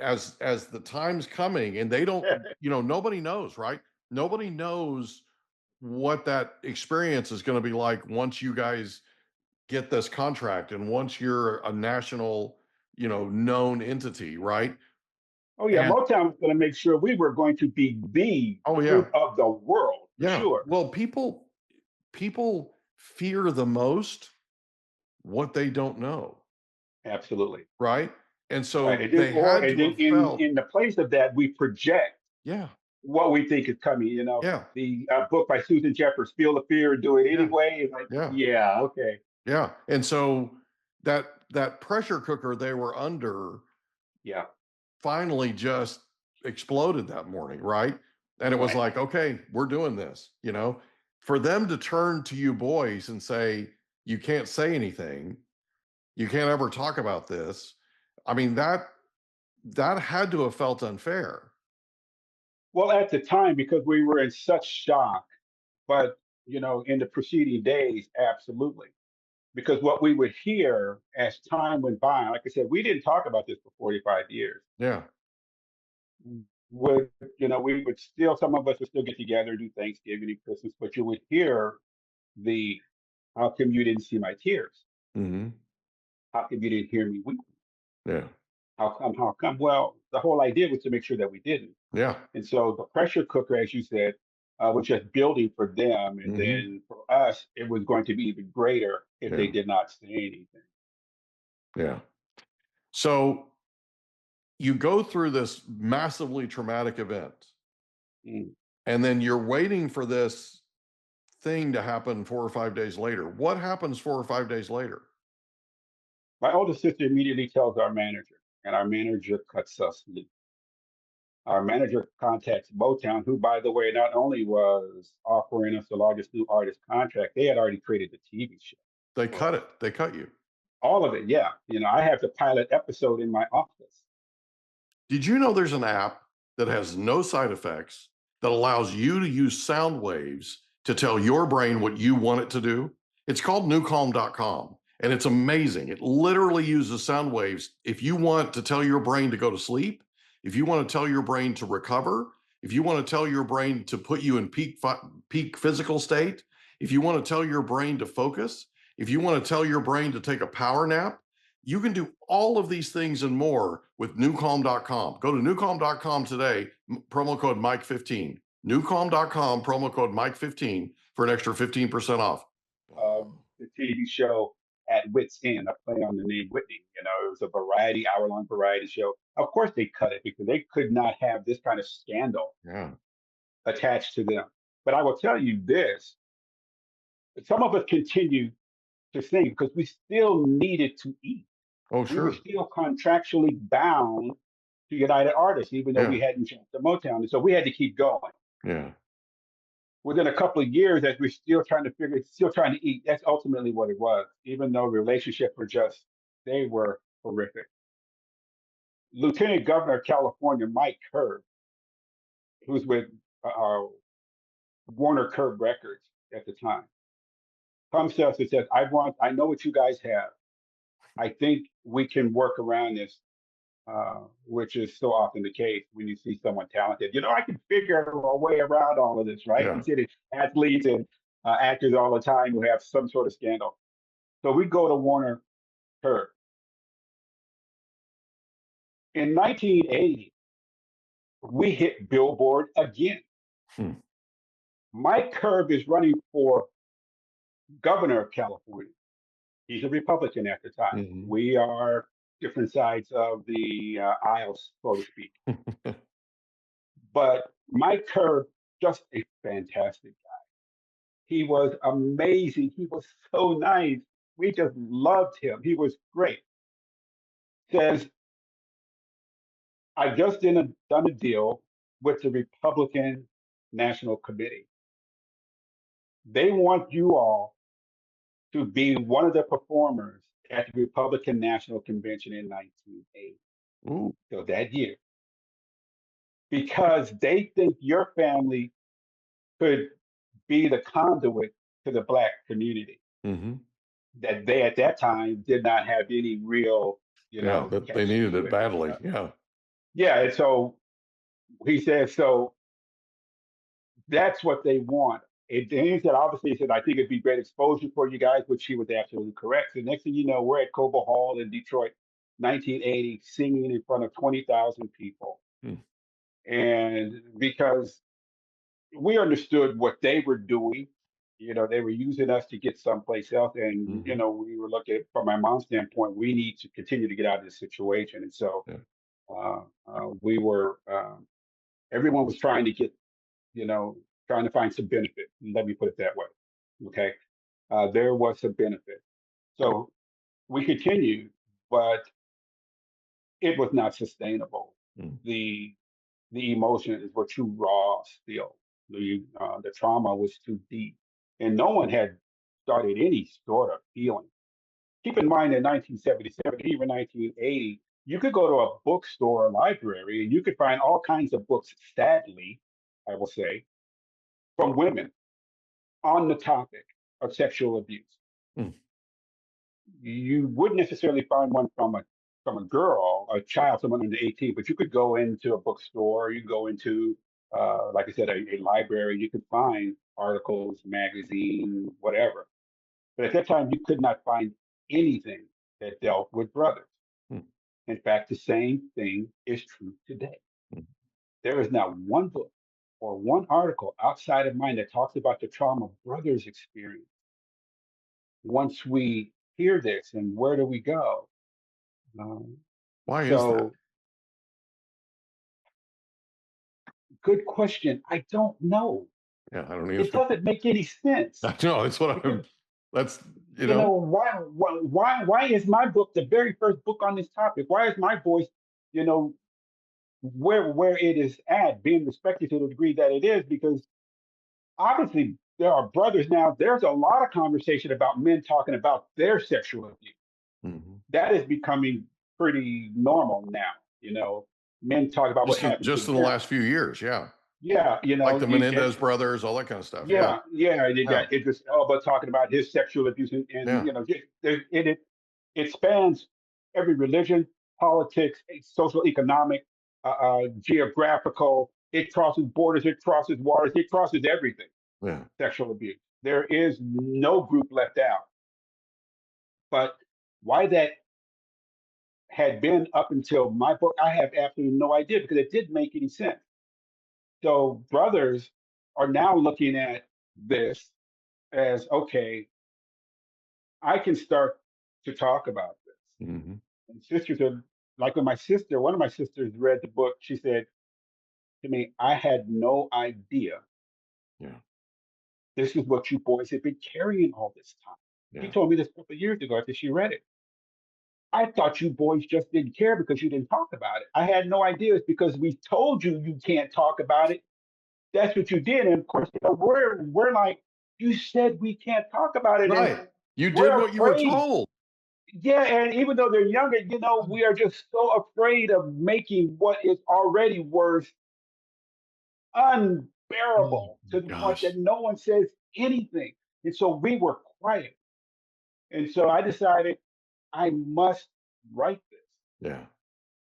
as the time's coming and they don't, nobody knows, right? Nobody knows what that experience is going to be like once you guys get this contract and once you're a national, known entity, right? Oh yeah, And Motown was going to make sure we were going to be the oh yeah, group of the world for yeah. sure. Well, people fear the most what they don't know, Absolutely. right? And Right. so And then, they had to then have felt, in the place of that, we project yeah, what we think is coming. yeah, The book by Susan Jeffers, Feel the Fear and Do It yeah, Anyway. It's like, yeah, yeah, okay. yeah. And so that pressure cooker they were under Yeah, finally just exploded that morning, right? And it was right. like, okay, we're doing this, for them to turn to you boys and say, you can't say anything, you can't ever talk about this. I mean, that had to have felt unfair. Well, at the time, because we were in such shock, but, in the preceding days, absolutely. Because what we would hear as time went by, like I said, we didn't talk about this for 45 years. Yeah, Would we would still, some of us would still get together and do Thanksgiving and Christmas, but you would hear the, how come you didn't see my tears? mm-hmm, How come you didn't hear me weep? yeah, How come? How come? Well, the whole idea was to make sure that we didn't. yeah, And so the pressure cooker, as you said, was just building for them. And mm-hmm, then for us, it was going to be even greater if they yeah, did not say anything. yeah. So you go through this massively traumatic event, Mm. and then you're waiting for this thing to happen 4 or 5 days later. What happens 4 or 5 days later? My older sister immediately tells our manager, and our manager cuts us loose. Our manager contacts Motown, who, by the way, not only was offering us the largest new artist contract, they had already created the TV show They for cut us. it. They cut you. All of it, yeah. I have the pilot episode in my office. Did you know there's an app that has no side effects that allows you to use sound waves to tell your brain what you want it to do? It's called newcalm.com and it's amazing. It literally uses sound waves. If you want to tell your brain to go to sleep, if you want to tell your brain to recover, if you want to tell your brain to put you in peak physical state, if you want to tell your brain to focus, if you want to tell your brain to take a power nap, You can do all of these things and more with newcalm.com. Go to newcalm.com today, promo code Mike15. Newcalm.com, promo code Mike15 for an extra 15% off. The TV show at Wits End, I play on the name Whitney. It was a hour-long variety show. Of course, they cut it because they could not have this kind of scandal attached to them. But I will tell you this: some of us continue to sing because we still needed to eat. Oh, We were sure. still contractually bound to United Artists, even though we hadn't jumped to Motown, and so we had to keep going. Yeah. Within a couple of years, as we're still trying to eat, that's ultimately what it was. Even though relationships they were horrific. Lieutenant Governor of California, Mike Kerr, who's with Warner Curb Records at the time, comes to us and says, I know what you guys have. I think we can work around this, which is so often the case when you see someone talented. I can figure a way around all of this, right? Yeah. You see the athletes and actors all the time who have some sort of scandal. So we go to Warner Curb. In 1980, we hit Billboard again. Mike Curb is running for governor of California. He's a Republican at the time. We are different sides of the aisle, so to speak. But Mike Curb, just a fantastic guy. He was amazing. He was so nice. We just loved him. He was great. Says, I just done a deal with the Republican National Committee. They want you all to be one of the performers at the Republican National Convention in 1980. So that year. Because they think your family could be the conduit to the Black community. That they, at that time, did not have any real, but they needed it badly. Yeah, and so he said, so that's what they want. And he said, obviously, he said, I think it'd be great exposure for you guys, which he was absolutely correct. The next thing you know, we're at Cobo Hall in Detroit, 1980, singing in front of 20,000 people. And because we understood what they were doing, they were using us to get someplace else. And, we were looking, from my mom's standpoint, we need to continue to get out of this situation. And so we were, everyone was trying to get, trying to find some benefit. Let me put it that way. Okay. There was some benefit. So we continued, but it was not sustainable. The emotions were too raw still. The trauma was too deep. And no one had started any sort of healing. Keep in mind in 1977, even 1980, you could go to a bookstore or library and you could find all kinds of books, sadly, I will say, from women on the topic of sexual abuse. You wouldn't necessarily find one from a girl, a child, someone under 18, but you could go into a bookstore, you go into, like I said, a library, you could find articles, magazine, whatever. But at that time, you could not find anything that dealt with brothers. In fact, the same thing is true today. There is not one book or one article outside of mine that talks about the trauma brothers experience. Once we hear this, and where do we go? Why is that? Good question. I don't know. Yeah, I don't either. It doesn't make any sense. No, it's what I'm. That's why is my book the very first book on this topic? Why is my voice, where it is at, being respected to the degree that it is? Because obviously there are brothers now. There's a lot of conversation about men talking about their sexual abuse. That is becoming pretty normal now. Men talk about what happened just in the last few years. Yeah, like the Menendez brothers, all that kind of stuff. It just all about talking about his sexual abuse, and it spans every religion, politics, socio-economic, geographical. It crosses borders, it crosses waters, it crosses everything. Sexual abuse. There is no group left out. But why that had been up until my book, I have absolutely no idea because it didn't make any sense. So brothers are now looking at this as, okay, I can start to talk about this. Mm-hmm. And sisters are like when one of my sisters read the book, she said to me, I had no idea Yeah. this is what you boys have been carrying all this time. She Yeah. told me this a couple of years ago after she read it. I thought you boys just didn't care because you didn't talk about it. I had no idea it's because we told you you can't talk about it. That's what you did. And of course, we're like, you said we can't talk about it. And Right. You did we're what you were afraid. told. Yeah, and even though they're younger, we are just so afraid of making what is already worse Oh unbearable my to the point gosh. that no one says anything. And so we were quiet. And so I decided I must write this Yeah.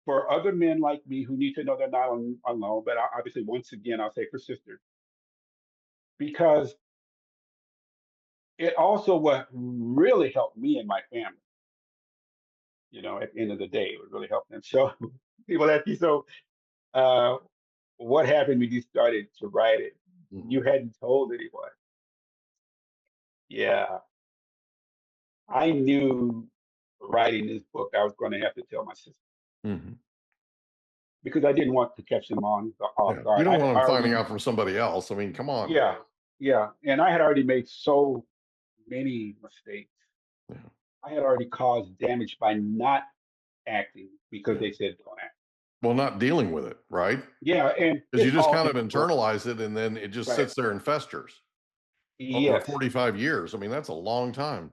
for other men like me who need to know they're not alone. But obviously, once again, I'll say for sisters, because it also what really helped me and my family. At the end of the day, it would really help them. So people ask me, so uh, what happened when you started to write it? Mm-hmm. You hadn't told anyone. Yeah, I knew writing this book, I was going to have to tell my sister Mm-hmm. because I didn't want to catch them off Yeah. You guard. don't I had want them finding already, out from somebody else. I mean, come on. yeah, yeah, and I had already made so many mistakes. Yeah. I had already caused damage by not acting because Yeah. they said don't act. Well, not dealing with it, right? Yeah, and Because you it's just all kind in of the book, internalize it and then it just right? sits there and festers over Yes, 45 years. I mean, that's a long time.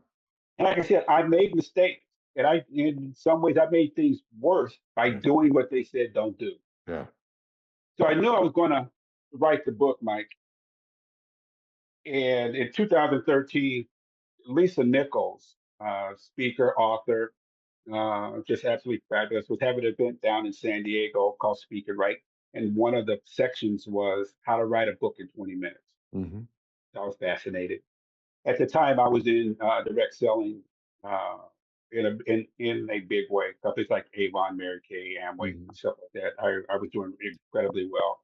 and like I said, I made mistakes, and in some ways, I made things worse by Yeah. doing what they said don't do. Yeah. So I knew I was going to write the book, Mike. And in 2013, Lisa Nichols, speaker, author, just absolutely fabulous, was having an event down in San Diego called Speak and Write. And one of the sections was how to write a book in 20 minutes. Mm-hmm. I was fascinated. At the time, I was in direct selling uh, in a big way. Companies like Avon, Mary Kay, Amway, Mm-hmm. stuff like that. I was doing incredibly well.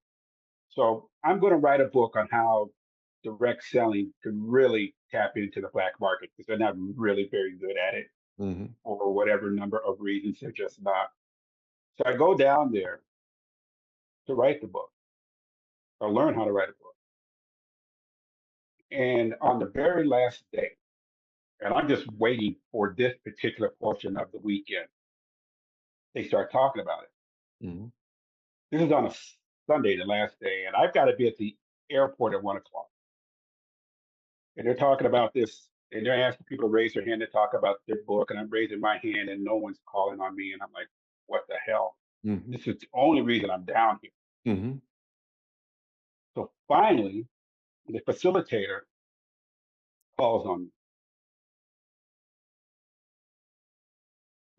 So I'm going to write a book on how direct selling can really tap into the black market because they're not really very good at it Mm-hmm. for whatever number of reasons. They're just not. So I go down there to write the book or learn how to write a book. And on the very last day, and I'm just waiting for this particular portion of the weekend, they start talking about it. Mm-hmm. This is on a Sunday, the last day, and I've got to be at the airport at 1 o'clock. And they're talking about this, and they're asking people to raise their hand to talk about their book, and I'm raising my hand, and no one's calling on me, and I'm like, what the hell? Mm-hmm. This is the only reason I'm down here. Mm-hmm. So finally, the facilitator calls on me.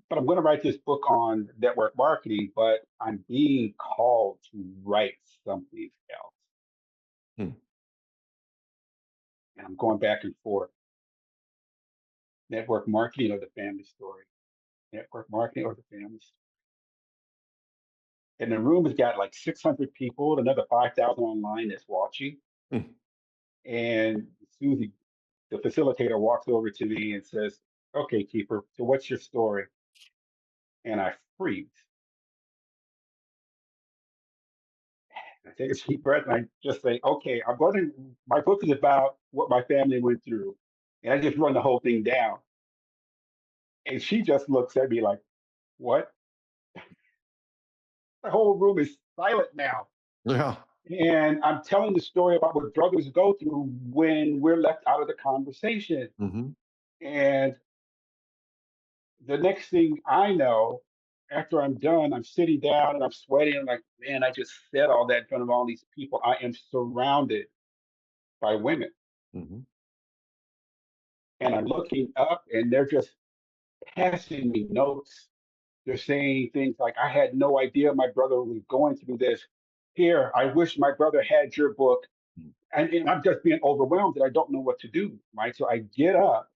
But I'm going to write this book on network marketing, but I'm being called to write something else. Hmm. And I'm going back and forth. Network marketing or the family story? Network marketing or the family story? And the room has got like 600 people, another 5,000 online that's watching. Hmm. And Susie, the facilitator, walks over to me and says, okay, Keeper, so what's your story? And I freeze. I take a deep breath and I just say, okay, my book is about what my family went through. And I just run the whole thing down. And she just looks at me like, what? The whole room is silent now. Yeah. And I'm telling the story about what brothers go through when we're left out of the conversation. Mm-hmm. And the next thing I know, after I'm done, I'm sitting down and I'm sweating. I'm like, man, I just said all that in front of all these people. I am surrounded by women. Mm-hmm. And I'm looking up and they're just passing me notes. They're saying things like, I had no idea my brother was going through this. Here, I wish my brother had your book. And I'm just being overwhelmed that I don't know what to do, Mike. So I get up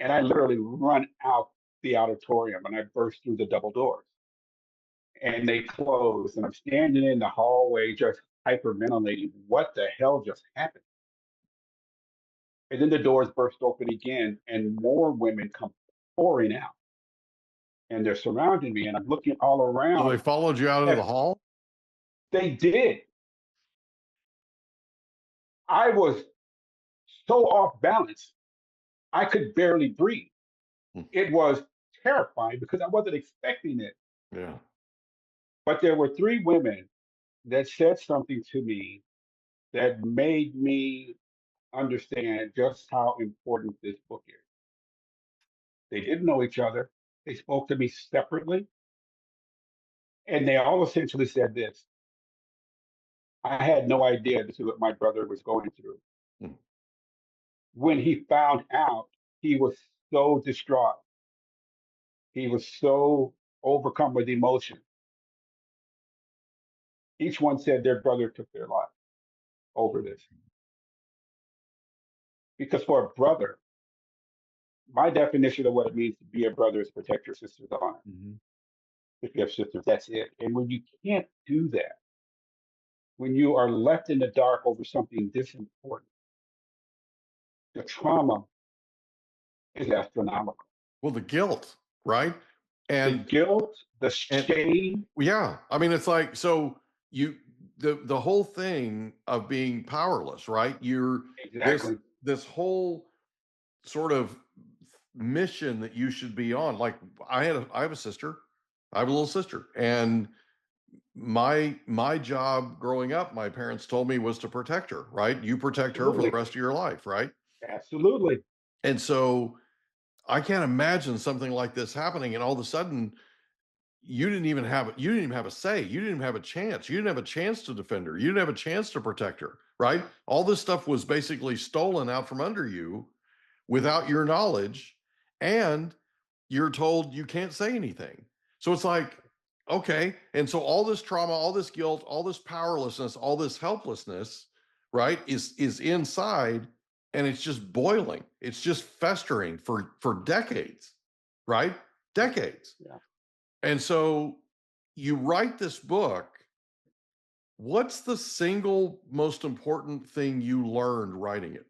and I literally run out the auditorium and I burst through the double doors and they closed and I'm standing in the hallway just hyperventilating. What the hell just happened? And then the doors burst open again and more women come pouring out and they're surrounding me and I'm looking all around. So they followed you out into the hall? They did. I was so off balance, I could barely breathe. It was terrifying because I wasn't expecting it. Yeah. But there were three women that said something to me that made me understand just how important this book is. They didn't know each other. They spoke to me separately. And they all essentially said this: I had no idea this is what my brother was going through. Hmm. When he found out, he was so distraught. He was so overcome with emotion. Each one said their brother took their life over this. Because for a brother, my definition of what it means to be a brother is protect your sister's honor. Mm-hmm. If you have sisters, that's it. And when you can't do that, when you are left in the dark over something this important, the trauma is astronomical. Well, the guilt, right? The And guilt, the shame. yeah, I mean, it's like, so the whole thing of being powerless, right? You're Exactly. this whole sort of mission that you should be on. Like I have a sister, I have a little sister, and my job growing up, my parents told me, was to protect her, right? You protect her for the rest of your life, right? Absolutely. And so I can't imagine something like this happening, and all of a sudden you didn't even have a say. You didn't even have a chance. You didn't have a chance to defend her. You didn't have a chance to protect her, right? All this stuff was basically stolen out from under you without your knowledge, and you're told you can't say anything. So it's like, okay. And so all this trauma, all this guilt, all this powerlessness, all this helplessness, right, is inside, and it's just boiling. It's just festering for decades, right? Decades. Yeah. And so you write this book. What's the single most important thing you learned writing it?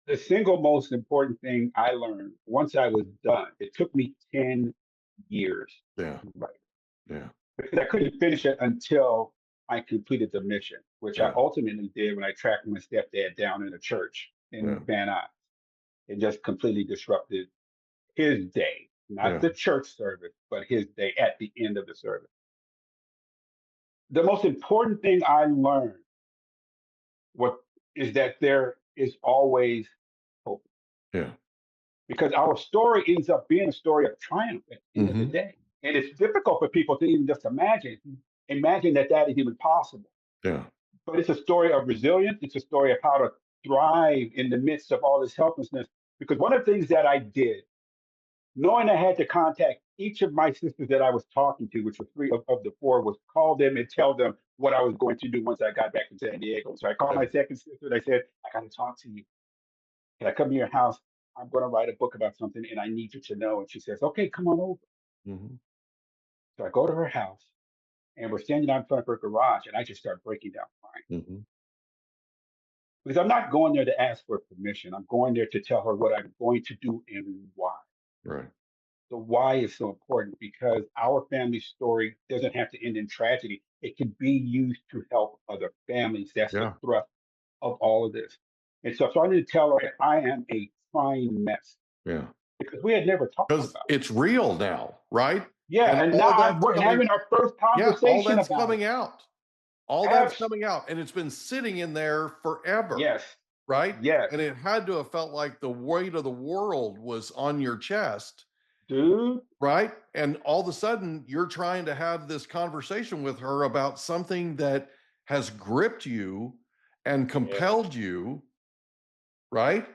The single most important thing I learned once I was done, it took me 10 years Yeah. to write. Yeah. Because I couldn't finish it until I completed the mission, which I ultimately did when I tracked my stepdad down in a church in Van Nuys. It just completely disrupted his day, not the church service, but his day at the end of the service. The most important thing I learned is that there is always hope. Yeah. Because our story ends up being a story of triumph at the end of the day. And it's difficult for people to even just imagine that is even possible. Yeah. But it's a story of resilience. It's a story of how to thrive in the midst of all this helplessness. Because one of the things that I did, knowing I had to contact each of my sisters that I was talking to, which were three of the four, was call them and tell them what I was going to do once I got back to San Diego. So I called my second sister and I said, I got to talk to you. Can I come to your house? I'm going to write a book about something and I need you to know. And she says, okay, come on over. Mm-hmm. So I go to her house and we're standing out in front of her garage and I just start breaking down crying. Mm-hmm. Because I'm not going there to ask for permission. I'm going there to tell her what I'm going to do and why. Right. The why is so important because our family story doesn't have to end in tragedy. It can be used to help other families. That's the thrust of all of this. And so I started to tell her I am a crying mess. Yeah. Because we had never talked about it. Because it's real now, right? Yeah, and now we're having our first conversation all that's about coming it. out. All that's coming out. And it's been sitting in there forever. Yes. Right? Yes. And it had to have felt like the weight of the world was on your chest. Dude. Right? And all of a sudden, you're trying to have this conversation with her about something that has gripped you and compelled you. Right?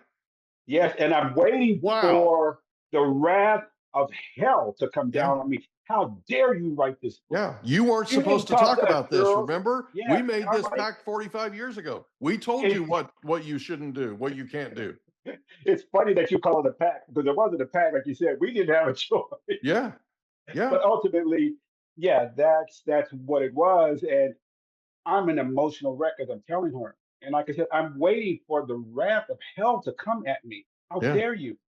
Yes. And I'm waiting for the wrath of hell to come down on me. How dare you write this book? Yeah, you weren't supposed to talk about this, remember? Yeah, we made this pact 45 years ago. We told you what you shouldn't do, what you can't do. It's funny that you call it a pact because it wasn't a pact, like you said. We didn't have a choice, Yeah. Yeah. but ultimately, yeah, that's what it was. And I'm an emotional wreck, as I'm telling her. And like I said, I'm waiting for the wrath of hell to come at me. How Yeah. dare you?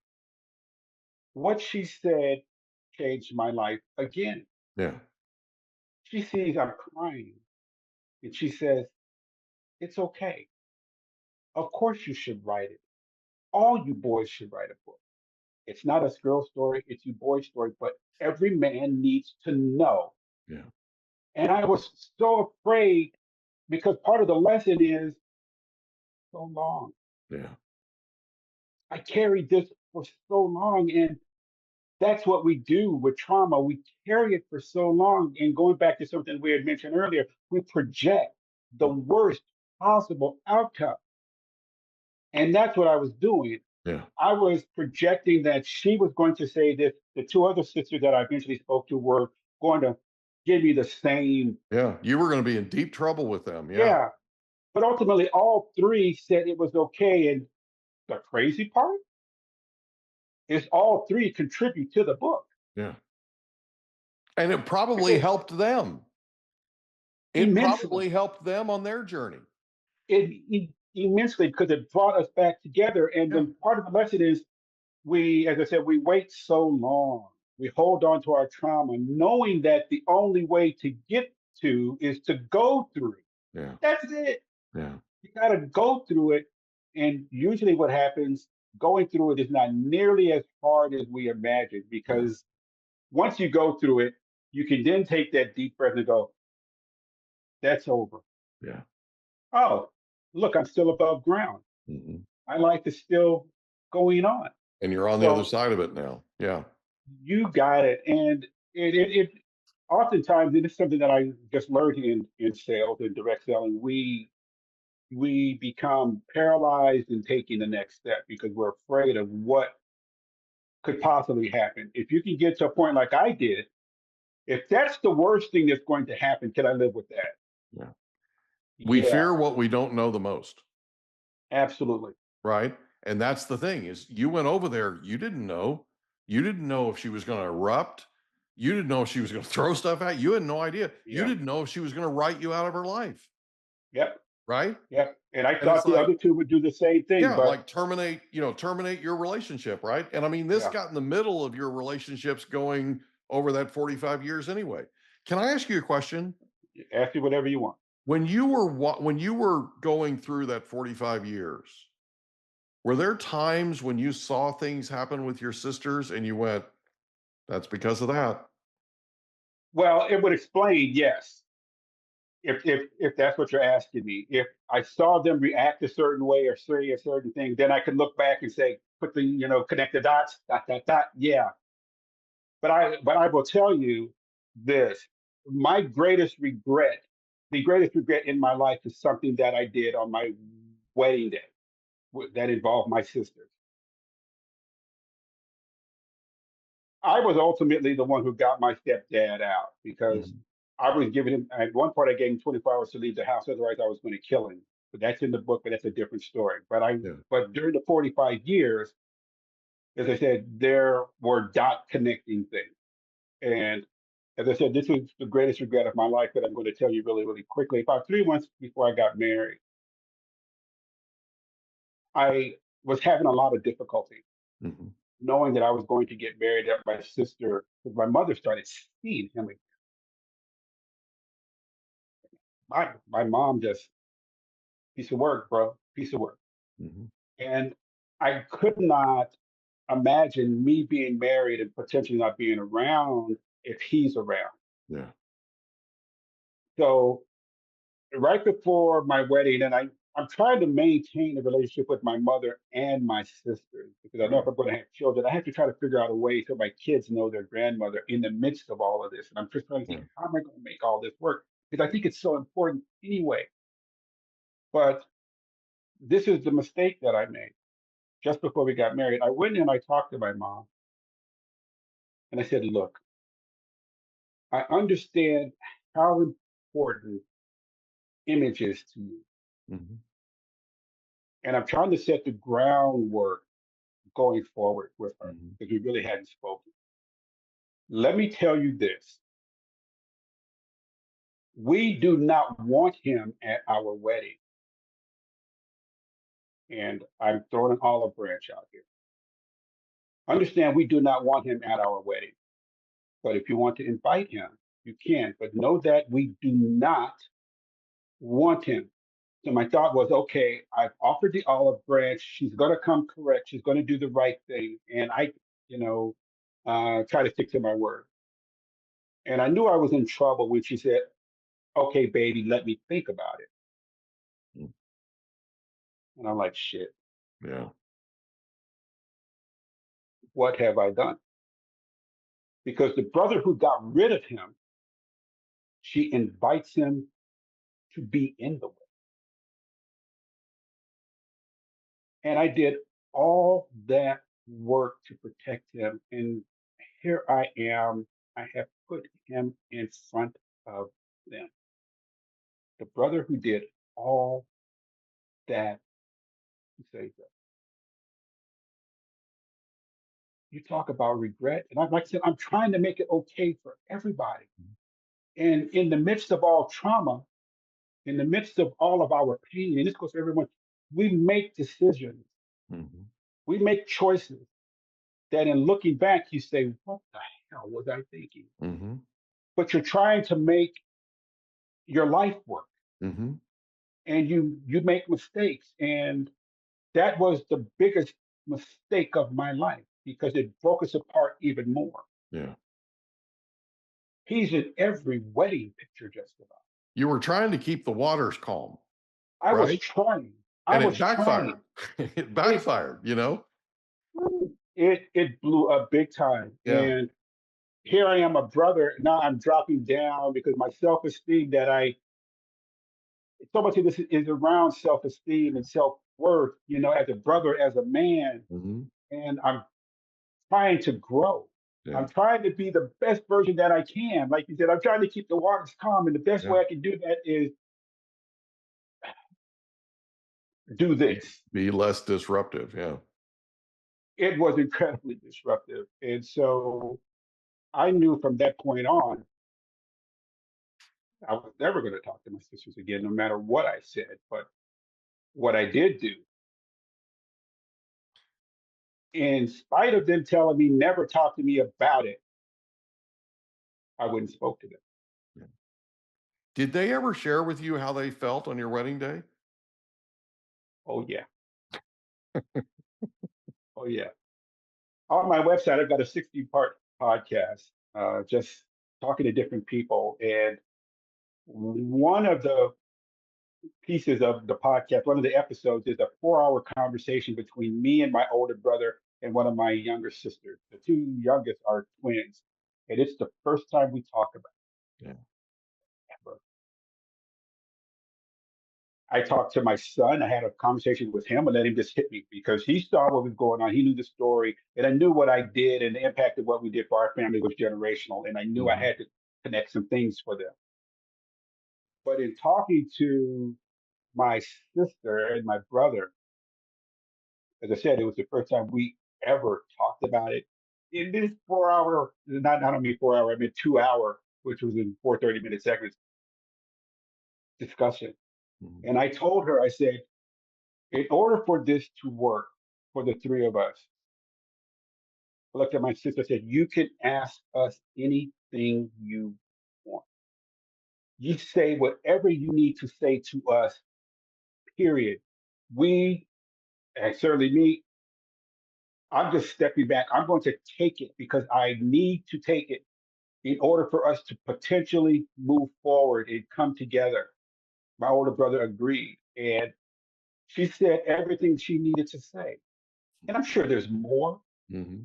What she said changed my life again. Yeah. She sees I'm crying and she says, "It's okay. Of course you should write it. All you boys should write a book. It's not a girl story, it's you boys' story, but every man needs to know." Yeah. And I was so afraid because part of the lesson is so long. Yeah. I carried this for so long. And that's what we do with trauma. We carry it for so long. And going back to something we had mentioned earlier, we project the worst possible outcome. And that's what I was doing. Yeah. I was projecting that she was going to say this. The two other sisters that I eventually spoke to were going to give me the same. Yeah. You were going to be in deep trouble with them. Yeah. Yeah. But ultimately, all three said it was okay. And the crazy part is all three contribute to the book. Yeah. And it probably helped them. It Immensely. probably helped them on their journey. Immensely because it brought us back together. And Yeah. then part of the lesson is as I said, we wait so long. We hold on to our trauma, knowing that the only way to get to is to go through. Yeah. That's it. Yeah. You got to go through it. And usually, what happens, going through it is not nearly as hard as we imagine Yeah. because once you go through it, you can then take that deep breath and go, "That's over. Yeah. Oh, look, I'm still above ground. Mhm. My life is still going on." And you're on the other So side of it now. Yeah. you got it. And it oftentimes, it is something that I just learned in sales and direct selling. We become paralyzed in taking the next step because we're afraid of what could possibly happen. If you can get to a point like I did, if that's the worst thing that's going to happen, can I live with that? Yeah. We Yeah, fear what we don't know the most, absolutely. right? And that's the thing is you went over there, you didn't know. You didn't know if she was going to erupt. You didn't know if she was going to throw stuff at you. You had no idea. You Yeah. didn't know if she was going to write you out of her life, Yep. right? Yep. And I And it's thought the like, other two would do the same thing, yeah, but like terminate your relationship, right? And I mean, this yeah, got in the middle of your relationships going over that 45 years anyway. Can I ask you a question? ask me whatever you want. When you were going through that 45 years, were there times when you saw things happen with your sisters and you went, that's because of that? Well, it would explain, yes, if that's what you're asking me. If I saw them react a certain way or say a certain thing, then I could look back and say, put the connect the dots, dot dot dot. Yeah, but I will tell you this: my greatest regret, the greatest regret in my life, is something that I did on my wedding day that involved my sisters. I was ultimately the one who got my stepdad out because Mhm. I was giving him, at one point, I gave him 24 hours to leave the house. Otherwise, I was going to kill him. But that's in the book, but that's a different story. Yeah. But during the 45 years, as I said, there were dot connecting things. And as I said, this was the greatest regret of my life that I'm going to tell you really, really quickly. About 3 months before I got married, I was having a lot of difficulty Mhm. knowing that I was going to get married at my sister, because my mother started seeing him. My mom just, piece of work, bro, piece of work. Mhm. And I could not imagine me being married and potentially not being around if he's around. Yeah. So right before my wedding, and I'm trying to maintain a relationship with my mother and my sisters because I know if Right. I'm going to have children, I have to try to figure out a way so my kids know their grandmother in the midst of all of this. And I'm just trying to think, Yeah. how am I going to make all this work? Because I think it's so important anyway. But this is the mistake that I made. Just before we got married, I went and I talked to my mom and I said, "Look, I understand how important image is to you. Mhm. And I'm trying to set the groundwork going forward with her because we really hadn't spoken. Let me tell you this. We do not want him at our wedding. And I'm throwing an olive branch out here. Understand, we do not want him at our wedding. But if you want to invite him, you can. But know that we do not want him. So my thought was, okay, I've offered the olive branch. She's going to come correct. She's going to do the right thing. And I, try to stick to my word. And I knew I was in trouble when she said, okay, baby, let me think about it. Mm. And I'm like, shit, Yeah. what have I done? Because the brother who got rid of him, she invites him to be in the way. And I did all that work to protect him. And here I am. I have put him in front of them. The brother who did all that to save them. You talk about regret. And like I said, I'm trying to make it okay for everybody. And in the midst of all trauma, in the midst of all of our pain, and this goes for everyone, we make decisions. Mm-hmm. We make choices that in looking back, you say, what the hell was I thinking? Mm-hmm. But you're trying to make your life work. Mm-hmm. And you make mistakes. And that was the biggest mistake of my life because it broke us apart even more. Yeah. He's in every wedding picture just about. You were trying to keep the waters calm. I was right? trying. And it backfired. It backfired, It blew up big time. Yeah. And here I am, a brother. Now I'm dropping down because my self-esteem so much of this is around self-esteem and self-worth, as a brother, as a man. Mm-hmm. And I'm trying to grow. Yeah. I'm trying to be the best version that I can. Like you said, I'm trying to keep the waters calm. And the best way I can do that is do this. Be less disruptive. Yeah. It was incredibly disruptive. And so I knew from that point on, I was never going to talk to my sisters again, no matter what I said. But what I did do, in spite of them telling me never talk to me about it, I wouldn't spoke to them. Yeah. Did they ever share with you how they felt on your wedding day? Oh, yeah. Oh, yeah. On my website, I've got a 60-part podcast, just talking to different people. And one of the pieces of the podcast, one of the episodes is a 4-hour conversation between me and my older brother and one of my younger sisters. The two youngest are twins. And it's the first time we talk about it. Yeah. Ever. I talked to my son. I had a conversation with him and let him just hit me because he saw what was going on. He knew the story. And I knew what I did and the impact of what we did for our family was generational. And I knew I had to connect some things for them. But in talking to my sister and my brother, as I said, it was the first time we ever talked about it. In this 4-hour, I don't mean 4-hour, I mean 2-hour, which was in 4 30-minute segments, discussion. Mm-hmm. And I told her, I said, in order for this to work for the three of us, I looked at my sister, said, you can ask us anything you want. You say whatever you need to say to us, period. We, and certainly me, I'm just stepping back. I'm going to take it because I need to take it in order for us to potentially move forward and come together. My older brother agreed. And she said everything she needed to say. And I'm sure there's more. Mm-hmm.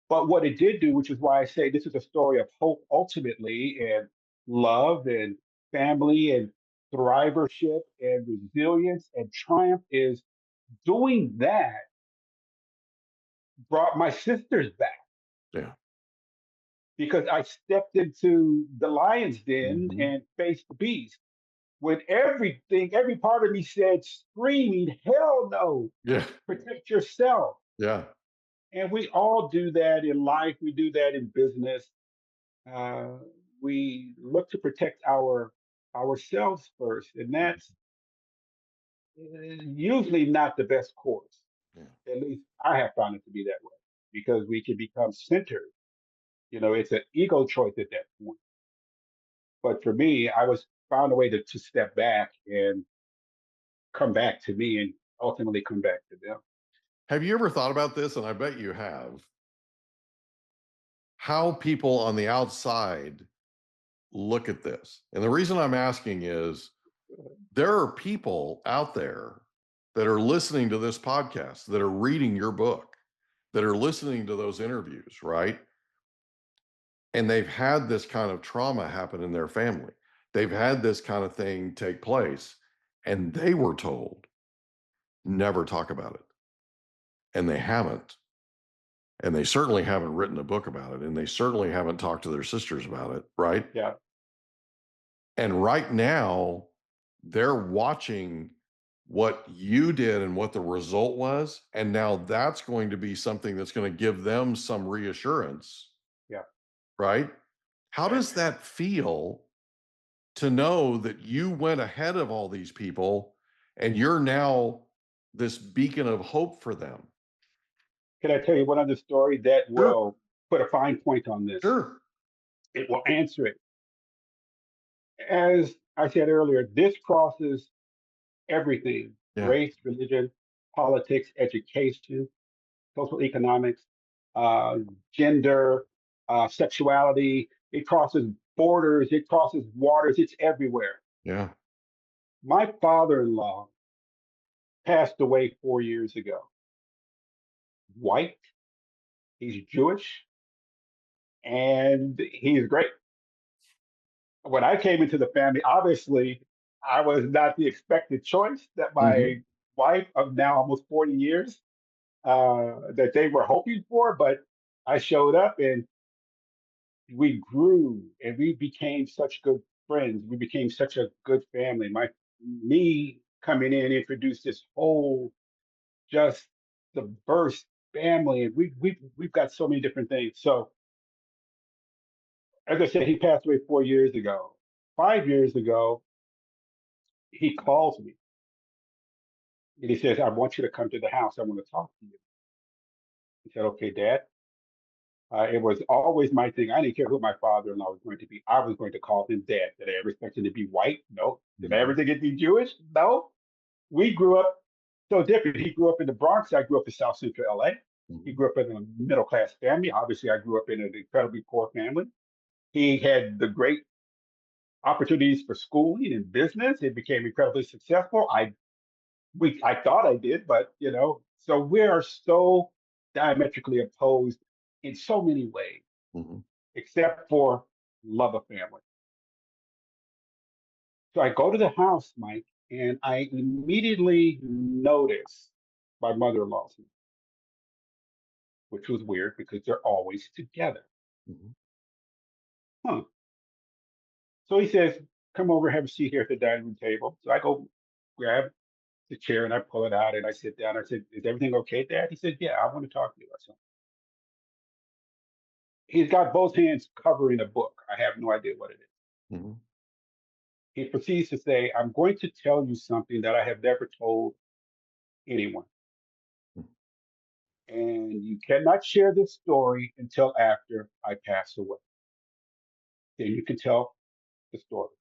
But what it did do, which is why I say this is a story of hope ultimately, and love and family and thrivership and resilience and triumph, is doing that brought my sisters back. Yeah. Because I stepped into the lion's den and faced the beast. When every part of me said, screaming, hell no, protect yourself. Yeah. And we all do that in life. We do that in business. Uh, we look to protect ourselves first, and that's usually not the best course. Yeah. At least I have found it to be that way because we can become centered. It's an ego choice at that point. But for me, I was found a way to step back and come back to me and ultimately come back to them. Have you ever thought about this? And I bet you have. How people on the outside look at this. And the reason I'm asking is there are people out there that are listening to this podcast, that are reading your book, that are listening to those interviews, right? And they've had this kind of trauma happen in their family. They've had this kind of thing take place, and they were told, never talk about it. And they haven't. And they certainly haven't written a book about it. And they certainly haven't talked to their sisters about it, right? Yeah. And right now, they're watching what you did and what the result was. And now that's going to be something that's going to give them some reassurance. Yeah. Right? How does that feel to know that you went ahead of all these people and you're now this beacon of hope for them? Can I tell you one other story that Sure. will put a fine point on this? Sure. It will answer it. As I said earlier, this crosses everything: Yeah. race, religion, politics, education, social economics, gender, sexuality. It crosses borders, it crosses waters, it's everywhere. Yeah. My father in law passed away 4 years ago. White, he's Jewish, and he's great. When I came into the family, obviously, I was not the expected choice that Mm-hmm. my wife of now almost 40 years that they were hoping for, but I showed up and we grew and we became such good friends. We became such a good family. Me coming in introduced this whole just diverse family, and we've got so many different things. So as I said, he passed away 4 years ago. 5 years ago, he calls me and he says, "I want you to come to the house. I want to talk to you." I said, "Okay, Dad." It was always my thing. I didn't care who my father-in-law was going to be. I was going to call him Dad. Did I ever expect him to be white? No. Did I ever think he'd be Jewish? No. We grew up so different. He grew up in the Bronx. I grew up in South Central LA. He grew up in a middle-class family. Obviously, I grew up in an incredibly poor family. He had the great opportunities for schooling and business. It became incredibly successful. I thought I did, but so we are so diametrically opposed in so many ways, Mm-hmm. except for love of family. So I go to the house, Mike, and I immediately notice my mother-in-law's name, which was weird because they're always together. Mm-hmm. Huh. So he says, "Come over, have a seat here at the dining room table." So I go grab the chair and I pull it out and I sit down. I said, "Is everything okay, Dad?" He said, "Yeah, I want to talk to you." I said, he's got both hands covering a book. I have no idea what it is. Mm-hmm. He proceeds to say, "I'm going to tell you something that I have never told anyone. And you cannot share this story until after I pass away. Then you can tell the story."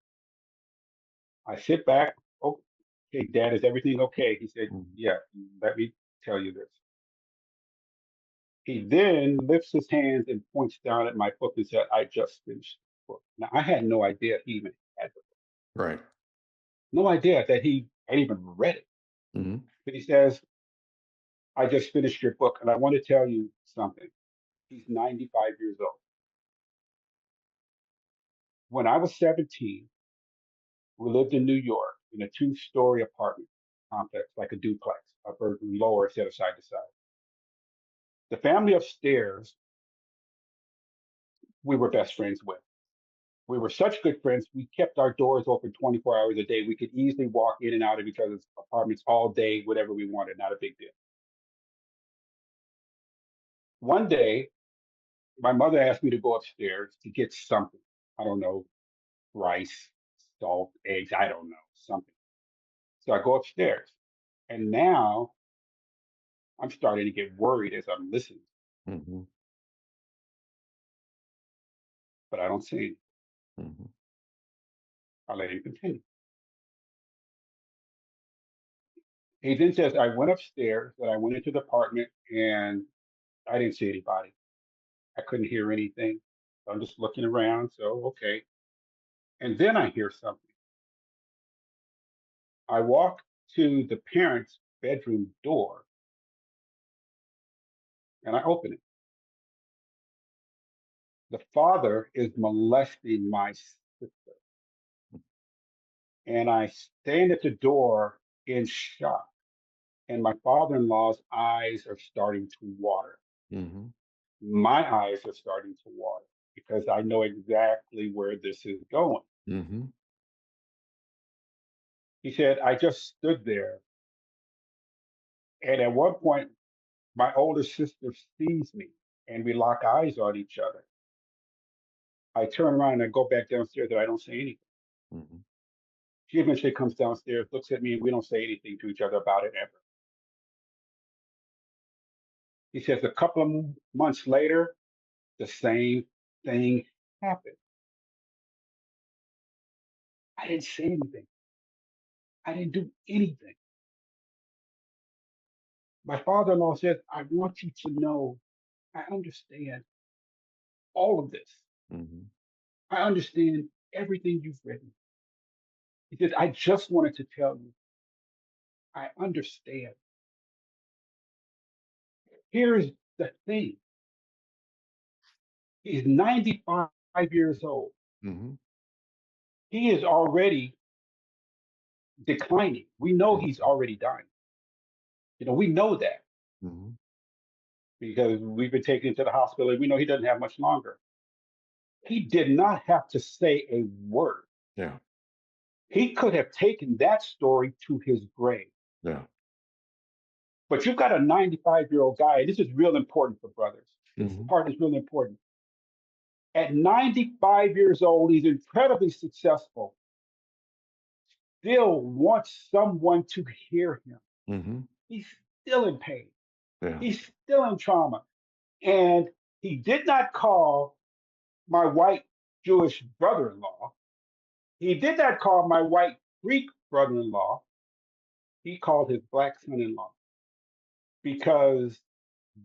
I sit back. "Oh, okay, Dad, is everything okay?" He said, Mm-hmm. "Yeah, let me tell you this." He then lifts his hands and points down at my book and said, "I just finished the book." Now, I had no idea he even had the book. Right. No idea that he had even read it. Mm-hmm. But he says, "I just finished your book and I want to tell you something." He's 95 years old. When I was 17, we lived in New York in a two-story apartment complex, like a duplex, upper and lower instead of side to side. The family upstairs, we were best friends with. We were such good friends, we kept our doors open 24 hours a day. We could easily walk in and out of each other's apartments all day, whatever we wanted, not a big deal. One day, my mother asked me to go upstairs to get something. I don't know, rice, salt, eggs, I don't know, something. So I go upstairs. And now I'm starting to get worried as I'm listening, Mm-hmm. but I don't say anything. Mm-hmm. I let him continue. He then says, I went upstairs, and I went into the apartment, and I didn't see anybody. I couldn't hear anything. So I'm just looking around. So, okay. And then I hear something. I walk to the parents' bedroom door and I open it. The father is molesting my sister. And I stand at the door in shock. And my father in law's eyes are starting to water. Mm-hmm. My eyes are starting to water because I know exactly where this is going. Mm-hmm. He said, I just stood there. And at one point, my older sister sees me and we lock eyes on each other. I turn around and I go back downstairs and I don't say anything. Mm-hmm. She eventually comes downstairs, looks at me, and we don't say anything to each other about it ever. He says a couple of months later, the same thing happened. I didn't say anything. I didn't do anything. My father-in-law says, I want you to know I understand all of this. Mm-hmm. I understand everything you've written. He says, I just wanted to tell you, I understand. Here's the thing. He's 95 years old. Mm-hmm. He is already declining. We know he's already dying. We know that Mm-hmm. because we've been taken to the hospital and we know he doesn't have much longer. He did not have to say a word. Yeah. He could have taken that story to his grave. Yeah. But you've got a 95-year-old guy, and this is real important for brothers. This Mm-hmm. part is really important. At 95 years old, he's incredibly successful, still wants someone to hear him. Mm-hmm. He's still in pain. Yeah. He's still in trauma. And he did not call my white Jewish brother in law. He did not call my white Greek brother in law. He called his black son in law because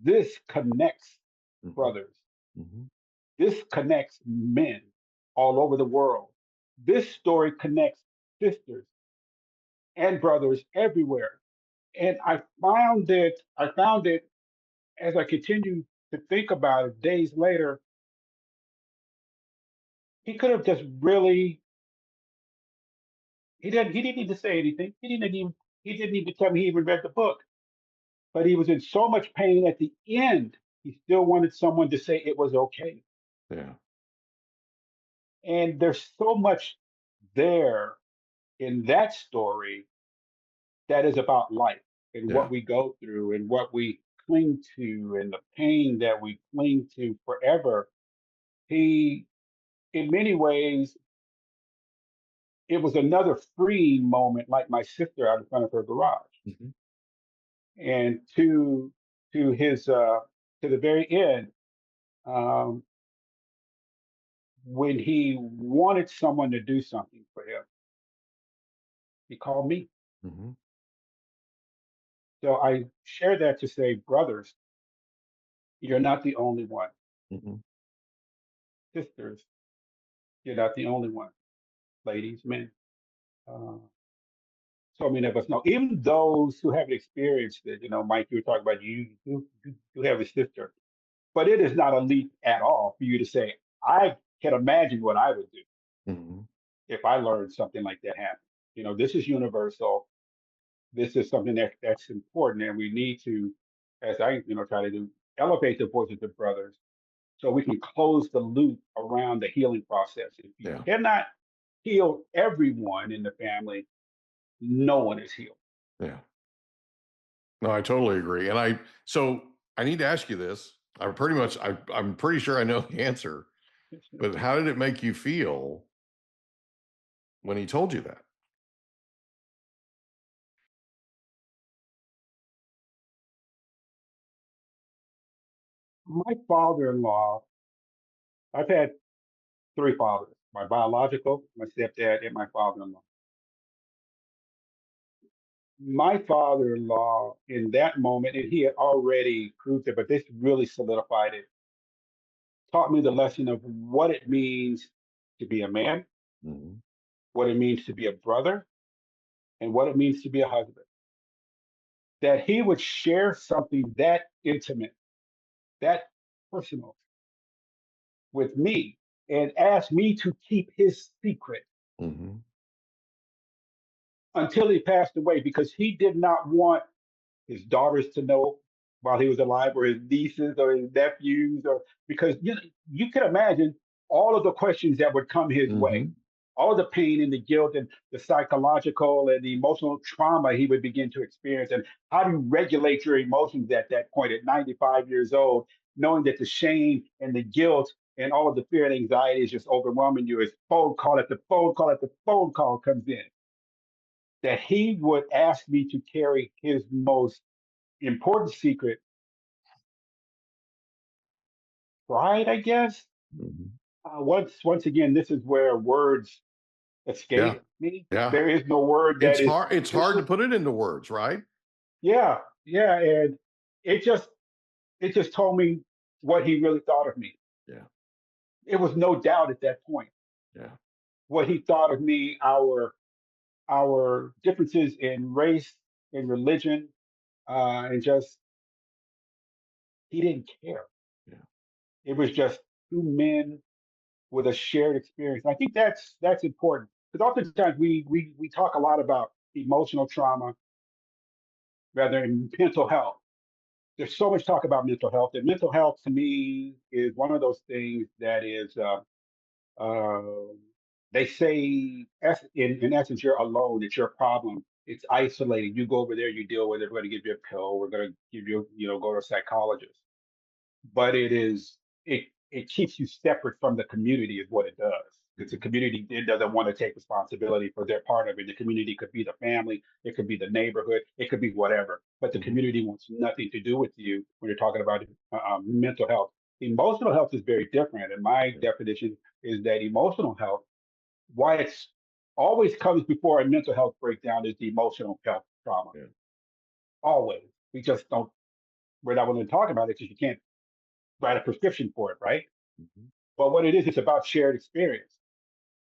this connects Mm-hmm. brothers. Mm-hmm. This connects men all over the world. This story connects sisters and brothers everywhere. And I found it as I continue to think about it days later. He could have just really, he didn't need to say anything. He didn't need to tell me he even read the book. But he was in so much pain at the end, he still wanted someone to say it was okay. Yeah. And there's so much there in that story that is about life and Yeah. what we go through and what we cling to and the pain that we cling to forever. He, in many ways, it was another freeing moment, like my sister out in front of her garage. Mm-hmm. And to his to the very end, um, when he wanted someone to do something for him, he called me. Mm-hmm. So I share that to say, brothers, you're not the only one. Mm-hmm. Sisters, you're not the only one. Ladies, men. Uh, so many of us know, even those who haven't experienced it. Mike, you were talking about you have a sister, but it is not a leap at all for you to say, I can imagine what I would do Mm-hmm. if I learned something like that happened. This is universal. This is something that's important, and we need to, as I try to do, elevate the voices of brothers so we can close the loop around the healing process. If you Yeah. cannot heal everyone in the family, no one is healed. Yeah. No, I totally agree. And so I need to ask you this. I'm pretty sure I know the answer, but how did it make you feel when he told you that? My father-in-law, I've had three fathers, my biological, my stepdad, and my father-in-law. My father-in-law in that moment, and he had already proved it, but this really solidified it, taught me the lesson of what it means to be a man, Mhm. what it means to be a brother, and what it means to be a husband. That he would share something that intimate, that personal with me and ask me to keep his secret Mhm. until he passed away because he did not want his daughters to know while he was alive, or his nieces or his nephews, or because you can imagine all of the questions that would come his way, Mhm. all the pain and the guilt and the psychological and the emotional trauma he would begin to experience. And how do you regulate your emotions at that point at 95 years old, knowing that the shame and the guilt and all of the fear and anxiety is just overwhelming you as phone call after phone call after phone call comes in? That he would ask me to carry his most important secret, pride, I guess. Mhm. Once again, this is where words Yeah. escape me. Yeah. There is no word that It's is hard. It's hard to sufficient. put it into words, right? Yeah, yeah, and it just it just told me what he really thought of me. Yeah. It was no doubt at that point Yeah. what he thought of me, our differences in race, in religion, and just he didn't care. Yeah. It was just two men with a shared experience. I think that's important because oftentimes we talk a lot about emotional trauma rather than mental health. There's so much talk about mental health, and mental health to me is one of those things that is. Uh, they say, in essence, you're alone. It's your problem. It's isolated. You go over there, you deal with it. We're going to give you a pill. We're going to give you, go to a psychologist. But it keeps you separate from the community is what it does. Because the Mhm. community, it doesn't want to take responsibility for their part of it. The community could be the family, it could be the neighborhood, it could be whatever. But the Mhm. community wants nothing to do with you when you're talking about mental health. Emotional health is very different. And my Yeah. definition is that emotional health, why it's always comes before a mental health breakdown, is the emotional health trauma. Yeah. Always. We just don't, we're not willing to talk about it because you can't write a prescription for it, right? Mhm. But what it is, it's about shared experience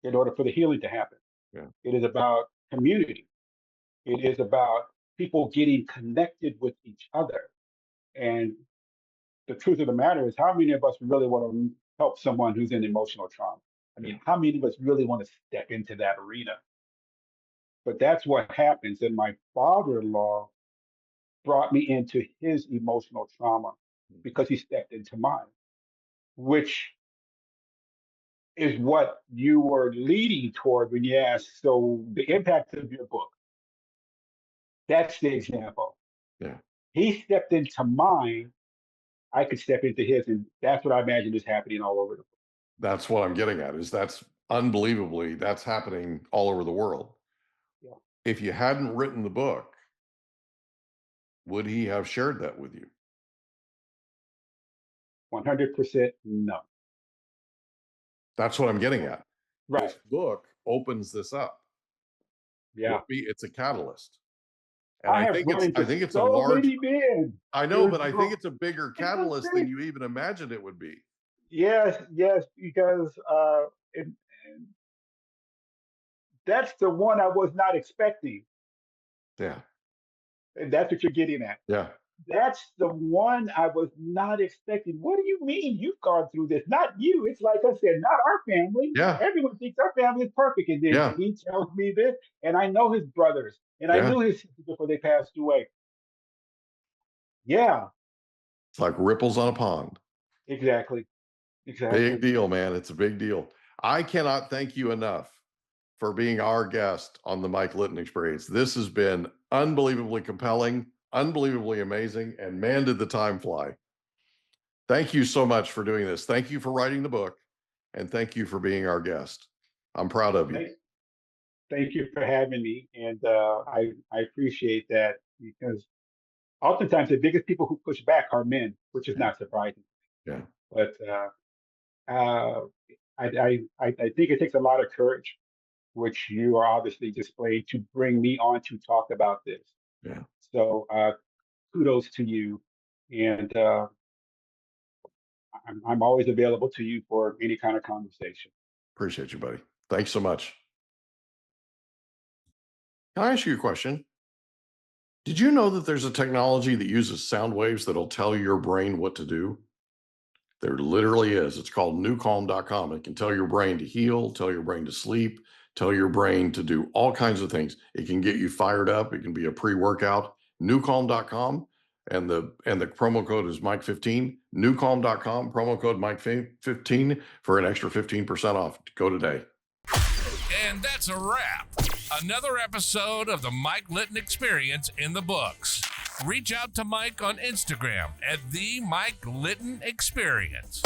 in order for the healing to happen. Yeah. It is about community. It is about people getting connected with each other. And the truth of the matter is, how many of us really want to help someone who's in emotional trauma? I Yeah. mean, how many of us really want to step into that arena? But that's what happens. And my father in law brought me into his emotional trauma Mhm. because he stepped into mine, which is what you were leading toward when you asked. So, the impact of your book, that's the example. Yeah. He stepped into mine, I could step into his. And that's what I imagine is happening all over the world. That's what I'm getting at. Is that's unbelievably that's happening all over the world. Yeah. If you hadn't written the book, would he have shared that with you? 100% no. That's what I'm getting at. Right. This book opens this up. Yeah. It's a catalyst. And I have run I into think it's a so large many men. I know, Dude, but I think it's a bigger it's catalyst than insane. you even imagined it would be. Yes, yes, because and that's the one I was not expecting. Yeah. And that's what you're getting at. Yeah. That's the one I was not expecting. What do you mean you've gone through this? Not you. It's like I said, not our family. Yeah. Everyone thinks our family is perfect. And then Yeah. he tells me this, and I know his brothers, and I Yeah. knew his sisters before they passed away. Yeah, It's like ripples on a pond. exactly. Big Exactly. deal, man. It's a big deal. I cannot thank you enough for being our guest on the Mike Litton Experience. This has been unbelievably compelling, unbelievably amazing, and man, did the time fly. Thank you so much for doing this. Thank you for writing the book, and thank you for being our guest. I'm proud of you. Thank you for having me, and I appreciate that, because oftentimes the biggest people who push back are men, which is not surprising. Yeah. But uh, I think it takes a lot of courage, which you are obviously displayed, to bring me on to talk about this. Yeah. So kudos to you, and I'm always available to you for any kind of conversation. Appreciate you, buddy. Thanks so much. Can I ask you a question? Did you know that there's a technology that uses sound waves that'll tell your brain what to do? There literally is. It's called newcalm.com. It can tell your brain to heal, tell your brain to sleep, tell your brain to do all kinds of things. It can get you fired up. It can be a pre-workout. Newcalm.com. And the promo code is Mike15. Newcalm.com, promo code Mike15 for an extra 15% off. Go today. And that's a wrap. Another episode of the Mike Litton Experience in the books. Reach out to Mike on Instagram at the Mike Litton Experience.